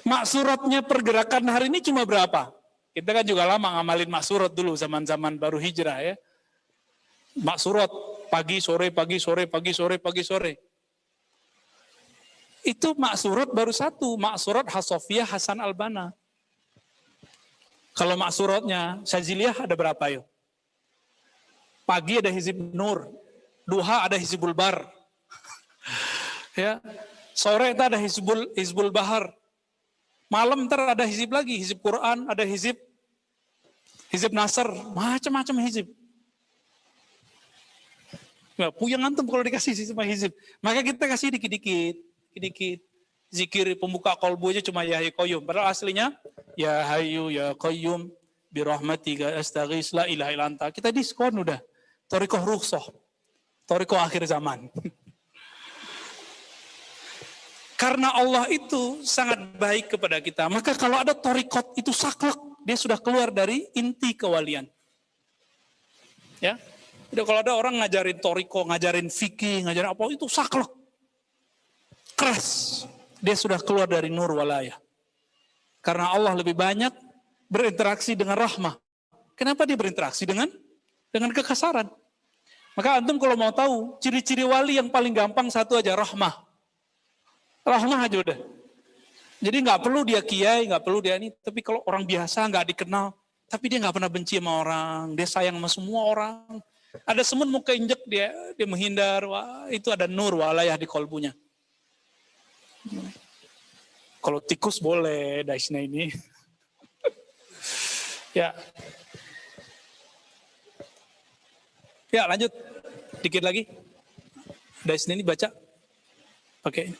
Maksuratnya pergerakan hari ini cuma berapa? Kita kan juga lama ngamalin maksurat dulu zaman-zaman baru hijrah ya. Maksurat pagi sore pagi sore pagi sore pagi sore. Itu maksurat baru satu, maksurat Hasofiyah Hasan Albana. Kalau maksuratnya Syaziliyah ada berapa yuk? Pagi ada Hizib Nur, duha ada Hizibul Bar. Ya, sore itu ada hizbul bahar. Malam ntar ada hizib lagi, hizib Quran, ada hizib Nasr, macam-macam hizib. Ya, puyeng antum kalau dikasih sama hizib. Maka kita kasih dikit-dikit. Zikir pembuka kolbu aja cuma ya hayyu qayyum. Padahal aslinya ya hayyu ya qayyum birahmatika astaghits la ilaha illa anta. Kita diskon udah. Thariqah rukhsah. Thariqah akhir zaman. Karena Allah itu sangat baik kepada kita. Maka kalau ada thariqat itu saklek, dia sudah keluar dari inti kewalian. Ya. Jadi kalau ada orang ngajarin thariqah, ngajarin fikih, ngajarin apa itu saklek. Keras. Dia sudah keluar dari nur walayah. Karena Allah lebih banyak berinteraksi dengan rahmah. Kenapa dia berinteraksi dengan kekasaran? Maka antum kalau mau tahu ciri-ciri wali yang paling gampang satu aja, rahmah. Rahmah aja udah. Jadi nggak perlu dia kiai, nggak perlu dia ini. Tapi kalau orang biasa nggak dikenal, tapi dia nggak pernah benci sama orang, dia sayang sama semua orang. Ada semut mau keinjek dia menghindar. Wah, itu ada nur walayah di kolbunya. Kalau tikus boleh, daisnya ini. Ya. Ya, lanjut. Dikit lagi. Daisnya ini baca. Oke.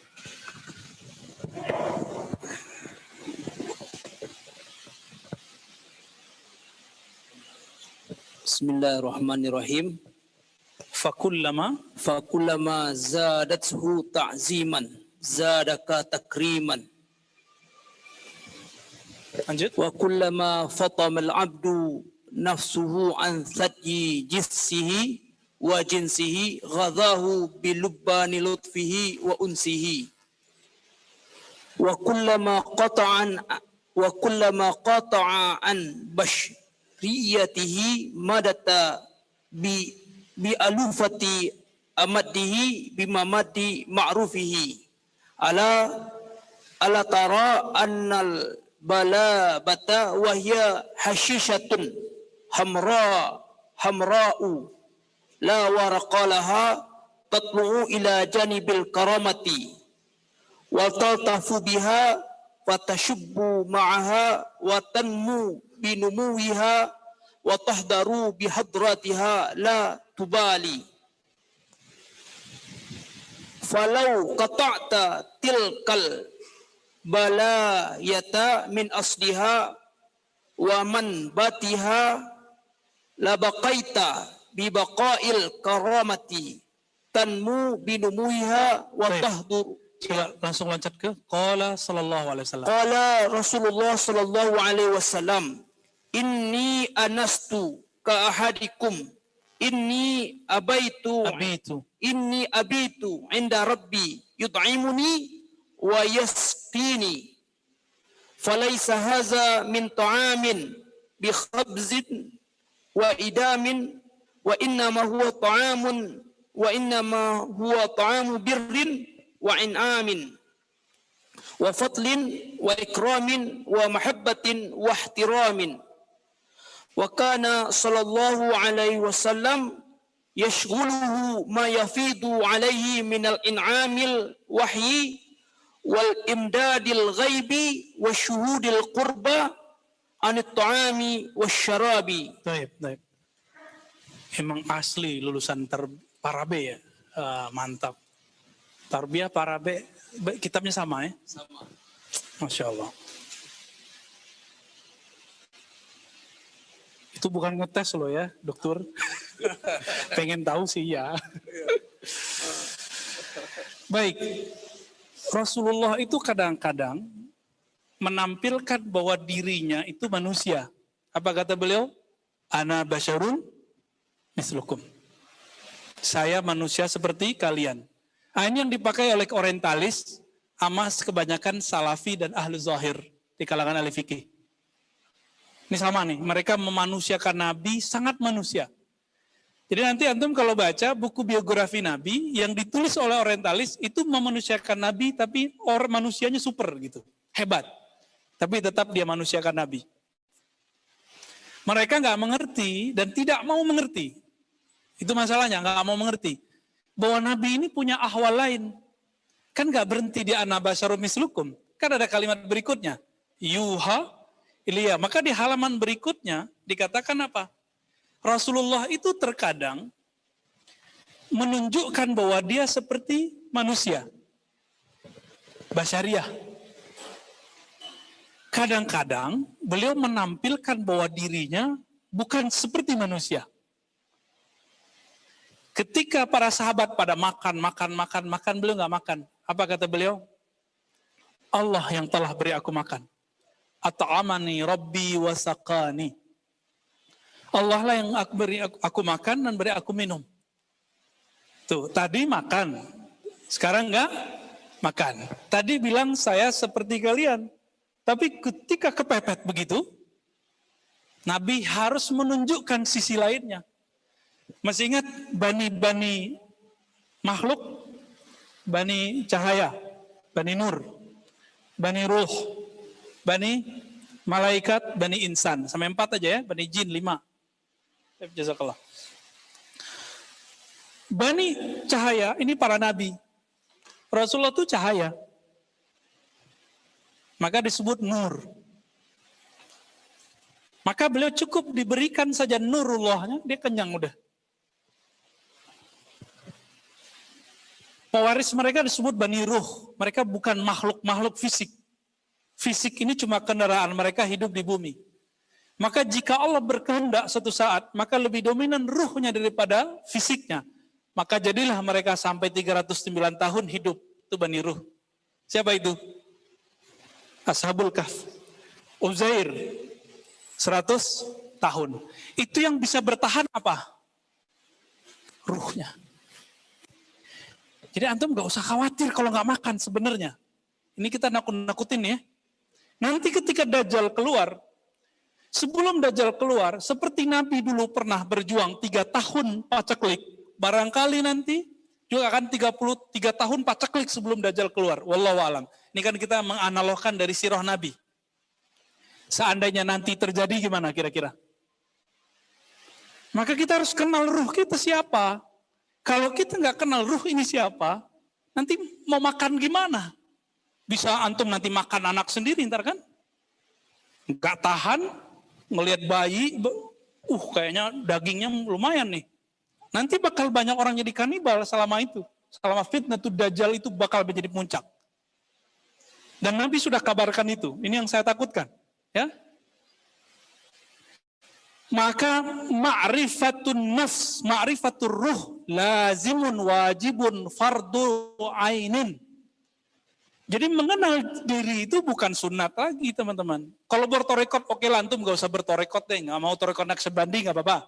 Bismillahirrahmanirrahim. Fakullama zadathu ta'ziman zadaka takriman. Lanjut. Wa kullama fatama al-'abdu nafsuhu an thadyi jissihi wa jinsihi ghadahu bilubbani lutfihi wa unsihi. Wa kullama qata'a an bashriyatihi madata bi alufati amadihi bimamadi ma'rufihi. Ala tara annal balabata wahya hashishatun hamra'u la waraqalaha tatlu'u ila janibil karamati wa taltafu biha wa tashubbu ma'aha wa tanmu binumuwiha wa tahdaru bihadratiha la tubali. Falau qata'ta tilkal balayata min asliha wa man batiha la baqaita bi baqail karamati tanmu binumuiha wa tahdur. Coba langsung loncat ke qala sallallahu alaihi wasallam. Qala Rasulullah sallallahu alaihi wasallam, inni anastu ka ahadikum inni abitu inda rabbi yut'imuni wa yasqini falaysa hadza min ta'amin bi khabzin wa idamin wa innama huwa ta'amu birrin wa in'amin wa fadlin wa ikramin wa mahabbatin wa ihtiramin. Wa kana sallallahu alaihi wasallam yashghuluhu ma yafidu alaihi minal in'amil wahyi wal imdadil ghaibi wa syuhudil qurba anit ta'ami wasyarabi. Baik. Emang asli lulusan Parabe ya? Mantap. Tarbiyah Parabe, kitabnya sama ya? Sama. Masya Allah. Itu bukan ngetes loh ya, dokter. Pengen tahu sih ya. Baik, Rasulullah itu kadang-kadang menampilkan bahwa dirinya itu manusia. Apa kata beliau? Ana basyarun mislukum. Saya manusia seperti kalian. Ini yang dipakai oleh orientalis, amas kebanyakan salafi dan ahlu zahir di kalangan ahli fikih. Ini sama nih, mereka memanusiakan Nabi sangat manusia. Jadi nanti antum kalau baca buku biografi Nabi yang ditulis oleh orientalis itu memanusiakan Nabi tapi orang manusianya super gitu, hebat. Tapi tetap dia manusiakan Nabi. Mereka nggak mengerti dan tidak mau mengerti. Itu masalahnya, nggak mau mengerti bahwa Nabi ini punya ahwal lain. Kan nggak berhenti di ana basyarum mislukum. Kan ada kalimat berikutnya. Yuha ilia. Maka di halaman berikutnya dikatakan apa? Rasulullah itu terkadang menunjukkan bahwa dia seperti manusia. Basyariah. Kadang-kadang beliau menampilkan bahwa dirinya bukan seperti manusia. Ketika para sahabat pada makan, beliau nggak makan. Apa kata beliau? Allah yang telah beri aku makan. At'amani Rabbi wasaqani. Allah lah yang beri aku makan dan beri aku minum. Tuh, tadi makan. Sekarang nggak makan. Tadi bilang saya seperti kalian. Tapi ketika kepepet begitu, Nabi harus menunjukkan sisi lainnya. Masih ingat bani makhluk, bani cahaya, bani nur, bani ruh, bani malaikat, bani insan. Sampai 4 aja ya, bani jin 5. Jazakallah. Bani cahaya ini para nabi. Rasulullah itu cahaya. Maka disebut nur. Maka beliau cukup diberikan saja nurullahnya, dia kenyang udah. Pewaris mereka disebut Bani Ruh. Mereka bukan makhluk fisik. Fisik ini cuma kendaraan mereka hidup di bumi. Maka jika Allah berkehendak suatu saat, maka lebih dominan ruhnya daripada fisiknya. Maka jadilah mereka sampai 309 tahun hidup. Itu Bani Ruh. Siapa itu? Ashabul Kahf. Uzair. 100 tahun. Itu yang bisa bertahan apa? Ruhnya. Jadi antum gak usah khawatir kalau gak makan sebenarnya. Ini kita nakut-nakutin ya. Nanti ketika Dajjal keluar, sebelum Dajjal keluar, seperti Nabi dulu pernah berjuang 3 tahun paceklik, barangkali nanti juga akan 33 tahun paceklik sebelum Dajjal keluar. Wallahu a'lam. Ini kan kita menganalogkan dari sirah Nabi. Seandainya nanti terjadi gimana kira-kira? Maka kita harus kenal ruh kita siapa. Kalau kita nggak kenal ruh ini siapa, nanti mau makan gimana? Bisa antum nanti makan anak sendiri ntar kan? Nggak tahan, ngelihat bayi, kayaknya dagingnya lumayan nih. Nanti bakal banyak orang jadi kanibal selama itu. Selama fitnatul Dajjal itu bakal menjadi puncak. Dan Nabi sudah kabarkan itu. Ini yang saya takutkan. Ya. Maka ma'rifatun nafs, ma'rifatur ruh, lazimun wajibun fardu ainin. Jadi mengenal diri itu bukan sunat lagi teman-teman. Kalau bertorekot, oke lah antum gak usah bertorekot deh. Gak mau torekot Naqsyabandi gak apa-apa.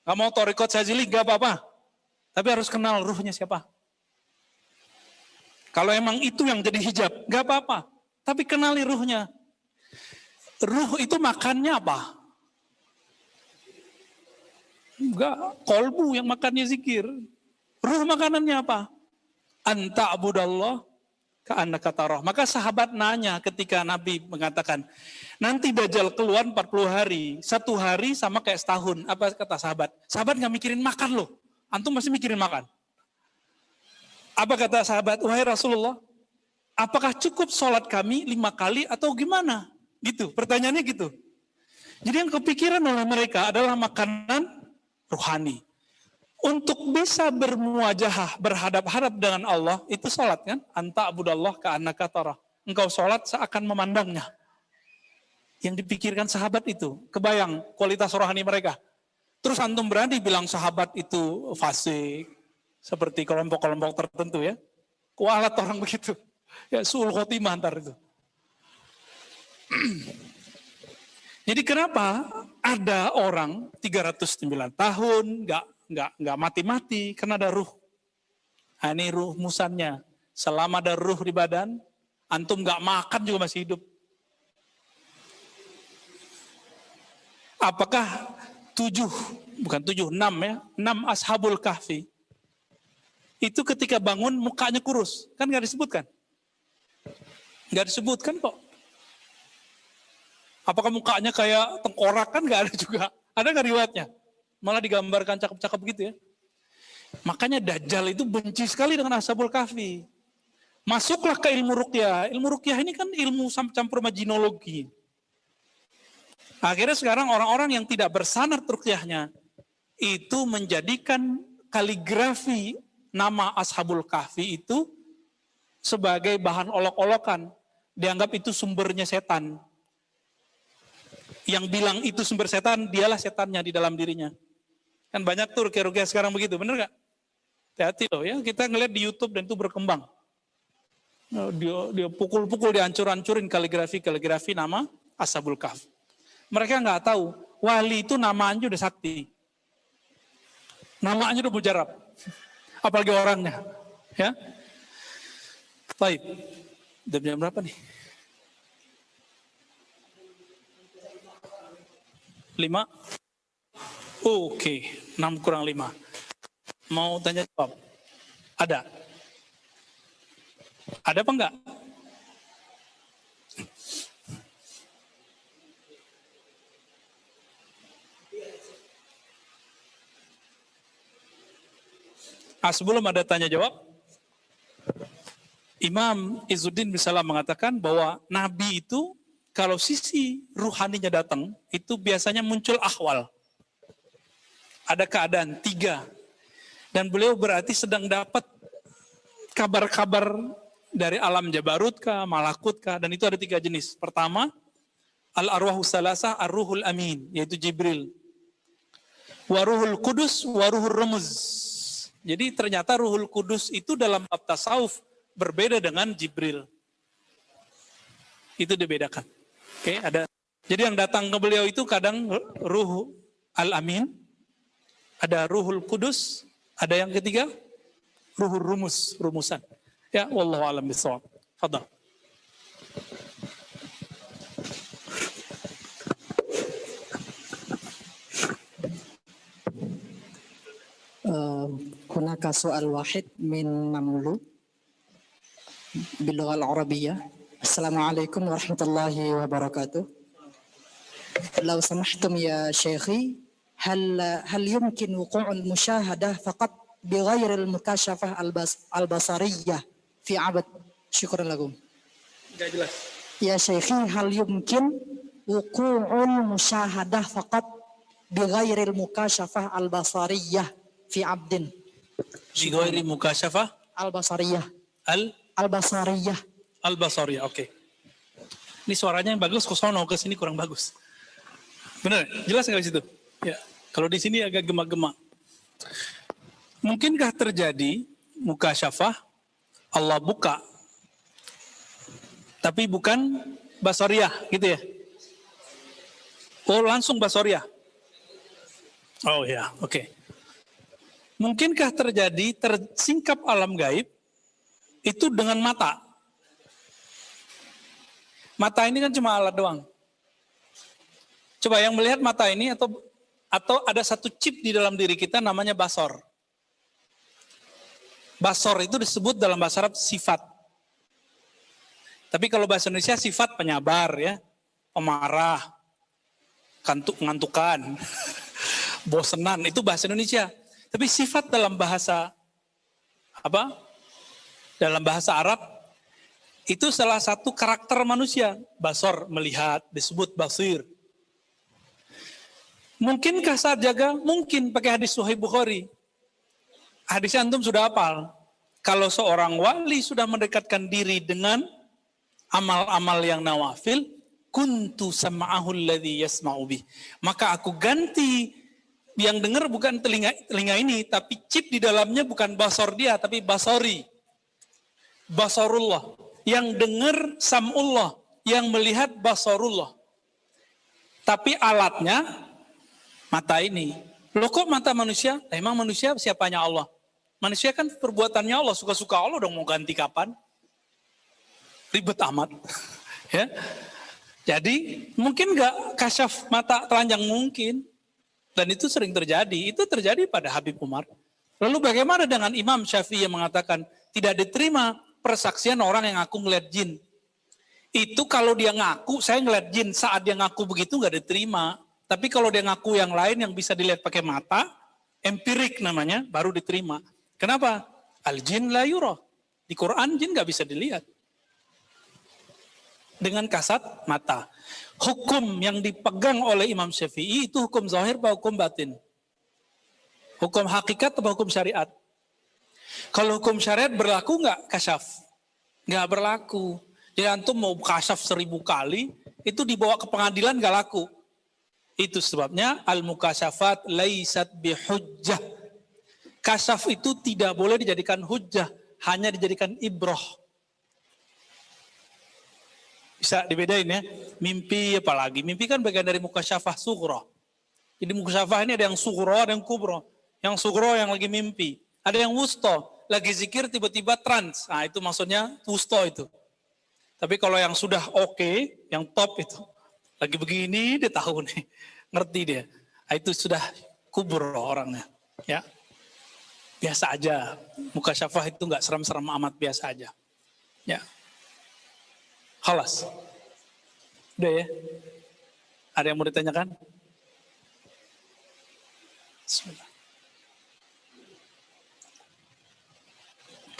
Gak mau torekot Syazili gak apa-apa. Tapi harus kenal ruhnya siapa. Kalau emang itu yang jadi hijab, gak apa-apa. Tapi kenali ruhnya. Ruh itu makannya apa? Enggak, kolbu yang makannya zikir. Ruh makanannya apa? Anta abudallah ka'annaka tarah. Maka sahabat nanya ketika Nabi mengatakan, nanti Dajjal keluar 40 hari, 1 hari sama kayak setahun. Apa kata sahabat? Sahabat gak mikirin makan loh. Antum masih mikirin makan. Apa kata sahabat? Wahai Rasulullah, apakah cukup sholat kami 5 kali atau gimana? Gitu, pertanyaannya gitu. Jadi yang kepikiran oleh mereka adalah makanan rohani. Untuk bisa bermuajahah, berhadap-hadap dengan Allah, itu sholat kan? Anta abudallah ka'annaka tarah. Engkau sholat seakan memandangnya. Yang dipikirkan sahabat itu, kebayang kualitas rohani mereka. Terus antum berani bilang sahabat itu fasik, seperti kelompok-kelompok tertentu ya. Kualat orang begitu. Ya su'ul khotimah antar itu. Jadi kenapa ada orang 309 tahun nggak mati-mati karena ada ruh. Nah, ini ruh musannya. Selama ada ruh di badan, antum nggak makan juga masih hidup. Apakah 6 ya, 6 ashabul kahfi itu ketika bangun mukanya kurus, kan nggak disebutkan? Nggak disebutkan kok. Apakah mukanya kayak tengkorak, kan nggak ada juga. Ada nggak riwayatnya? Malah digambarkan cakep-cakep gitu ya. Makanya Dajjal itu benci sekali dengan Ashabul Kahfi. Masuklah ke ilmu ruqyah. Ilmu ruqyah ini kan ilmu campur majinologi. Akhirnya sekarang orang-orang yang tidak bersanad ruqyahnya itu menjadikan kaligrafi nama Ashabul Kahfi itu sebagai bahan olok-olokan. Dianggap itu sumbernya setan. Yang bilang itu sumber setan, dialah setannya di dalam dirinya. Kan banyak tuh ruqyah-ruqyah sekarang begitu, bener gak? Hati-hati loh ya, kita ngeliat di YouTube dan itu berkembang. Dia pukul-pukul, dihancur-hancurin kaligrafi nama Ashabul Kahfi. Mereka nggak tahu, wali itu namanya udah sakti. Namanya udah mujarab. Apalagi orangnya. Ya. Baik. Udah jam berapa nih? 5? Oke, 6 kurang 5. Mau tanya jawab? Ada? Ada apa enggak? Sebelum ada tanya jawab, Imam Izzuddin Bisalam mengatakan bahwa Nabi itu kalau sisi ruhaninya datang, itu biasanya muncul ahwal. Ada keadaan 3. Dan beliau berarti sedang dapat kabar-kabar dari alam Jabarut kah, Malakut kah, dan itu ada 3 jenis. Pertama, al-arwahus salasah ar-ruhul amin, yaitu Jibril. Waruhul kudus, waruhul rumuz. Jadi ternyata Ruhul Kudus itu dalam bab tasawuf berbeda dengan Jibril. Itu dibedakan. Oke, ada. Jadi yang datang ke beliau itu kadang Ruh Al-Amin, ada Ruhul Kudus, ada yang ketiga Ruhul Rumus, rumusan. Ya, wallahu a'lam bishawab. Fadhal. هناك سؤال واحد من مملو باللغة العربية. السلام عليكم ورحمة الله وبركاته. لو سمحتم يا شيخي، هل يمكن وقوع المشاهدة فقط بغير المكاشفة البصرية في عبد؟ شكرا لكم. يا شيخي، هل يمكن وقوع المشاهدة فقط بغير المكاشفة البصرية في عبد؟ بغير مكاشفة البصرية. البصرية. Al-Basariyah, oke. Ini suaranya yang bagus, ke sono, ke sini kurang bagus. Benar, jelas nggak di situ? Ya. Kalau di sini agak gema-gema. Mungkinkah terjadi mukasyafah, Allah buka, tapi bukan basariyah, gitu ya? Oh, langsung basariyah. Oh ya, oke. Mungkinkah terjadi tersingkap alam gaib itu dengan mata? Mata ini kan cuma alat doang. Coba yang melihat mata ini atau ada satu chip di dalam diri kita namanya basor. Basor itu disebut dalam bahasa Arab sifat. Tapi kalau bahasa Indonesia sifat penyabar ya, pemarah, ngantukan, bosenan, itu bahasa Indonesia. Tapi sifat dalam bahasa apa? Dalam bahasa Arab itu salah satu karakter manusia. Basor, melihat, disebut basir. Mungkinkah saat jaga? Mungkin pakai hadis Sahih Bukhari. Hadis antum sudah hafal. Kalau seorang wali sudah mendekatkan diri dengan amal-amal yang nawafil, kuntu sam'ahu alladhi yasma'u bih. Maka aku ganti yang dengar bukan telinga ini, tapi chip di dalamnya bukan basor dia, tapi basori. Basarullah. Yang dengar sam'ullah, yang melihat basarullah. Tapi alatnya mata ini. Loh kok mata manusia? Emang manusia siapanya Allah? Manusia kan perbuatannya Allah, suka-suka Allah dong, mau ganti kapan? Ribet amat. Ya. Jadi mungkin nggak kasyaf mata telanjang? Mungkin. Dan itu sering terjadi. Itu terjadi pada Habib Umar. Lalu bagaimana dengan Imam Syafi'i yang mengatakan tidak diterima persaksian orang yang ngaku ngeliat jin? Itu kalau dia ngaku, saya ngeliat jin, saat dia ngaku begitu nggak diterima. Tapi kalau dia ngaku yang lain yang bisa dilihat pakai mata, empirik namanya, baru diterima. Kenapa? Al-jin la yura. Di Quran jin nggak bisa dilihat dengan kasat mata. Hukum yang dipegang oleh Imam Syafi'i itu hukum zahir atau hukum batin? Hukum hakikat atau hukum syariat? Kalau hukum syariat berlaku nggak kasyaf? Nggak berlaku. Jadi antum mau kasyaf 1000 kali, itu dibawa ke pengadilan nggak laku. Itu sebabnya al-mukasyafat laisat bihujjah. Kasyaf itu tidak boleh dijadikan hujjah, hanya dijadikan ibroh. Bisa dibedain ya. Mimpi apalagi. Mimpi kan bagian dari mukasyafah sughra. Jadi mukasyafah ini ada yang sughra, ada yang kubra. Yang sughra yang lagi mimpi. Ada yang wusta, lagi zikir tiba-tiba trans. Nah itu maksudnya wusta itu. Tapi kalau yang sudah oke, yang top itu. Lagi begini dia tahu nih. Ngerti dia. Nah, itu sudah kubur orangnya. Ya. Biasa aja. Mukasyafah itu enggak seram-seram amat, biasa aja. Ya. Khalas. Udah ya. Ada yang mau ditanyakan? Bismillah.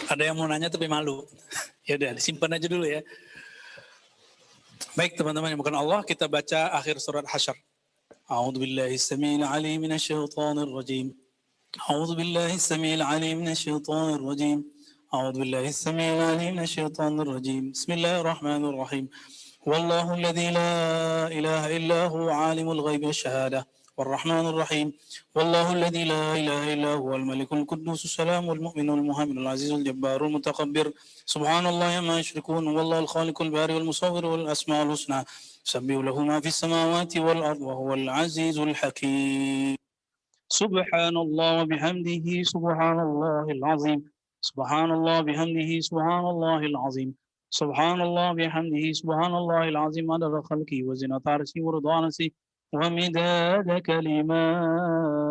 Ada yang mau nanya tapi malu. Ya udah, disimpan aja dulu ya. Baik teman-teman yang bukan Allah, kita baca akhir surat Hasyr. A'udzu billahi samiil 'aliim minasyaitonir rajim. A'udzu billahi samiil 'aliim minasyaitonir rajim. A'udzu billahi samiil 'aliim minasyaitonir rajim. Bismillahirrahmanirrahim. Wallahu alladzi la ilaha illa huwa 'alimul ghaibi wasyahadah. والرحمن الرحيم والله الذي لا إله إلا هو الملك القدوس السلام والمؤمن المهيمن العزيز الجبار المتكبر سبحان الله ما يشركون والله الخالق البارئ والمصور والأسماء الحسنى يسبح له ما في السماوات والأرض وهو العزيز الحكيم سبحان الله وبحمده سبحان الله العظيم سبحان الله بحمده سبحان الله العظيم سبحان الله بحمده سبحان الله العظيم عدد خلقه وزنة عرشه ورضا نفسه ومداد كلماته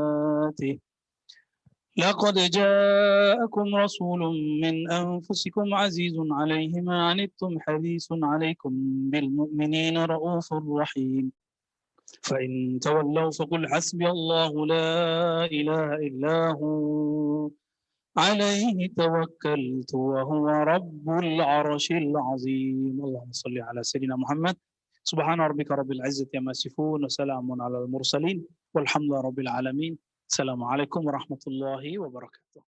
لقد جاءكم رسول من أنفسكم عزيز عليه ما عنتم حريص عليكم بالمؤمنين رؤوف رحيم فإن تولوا فقل حسبي الله لا إله إلا هو عليه توكلت وهو رب العرش العظيم اللهم صل على سيدنا محمد سبحان ربك رب العزة عما يصفون وسلام على المرسلين والحمد لله رب العالمين السلام عليكم ورحمة الله وبركاته.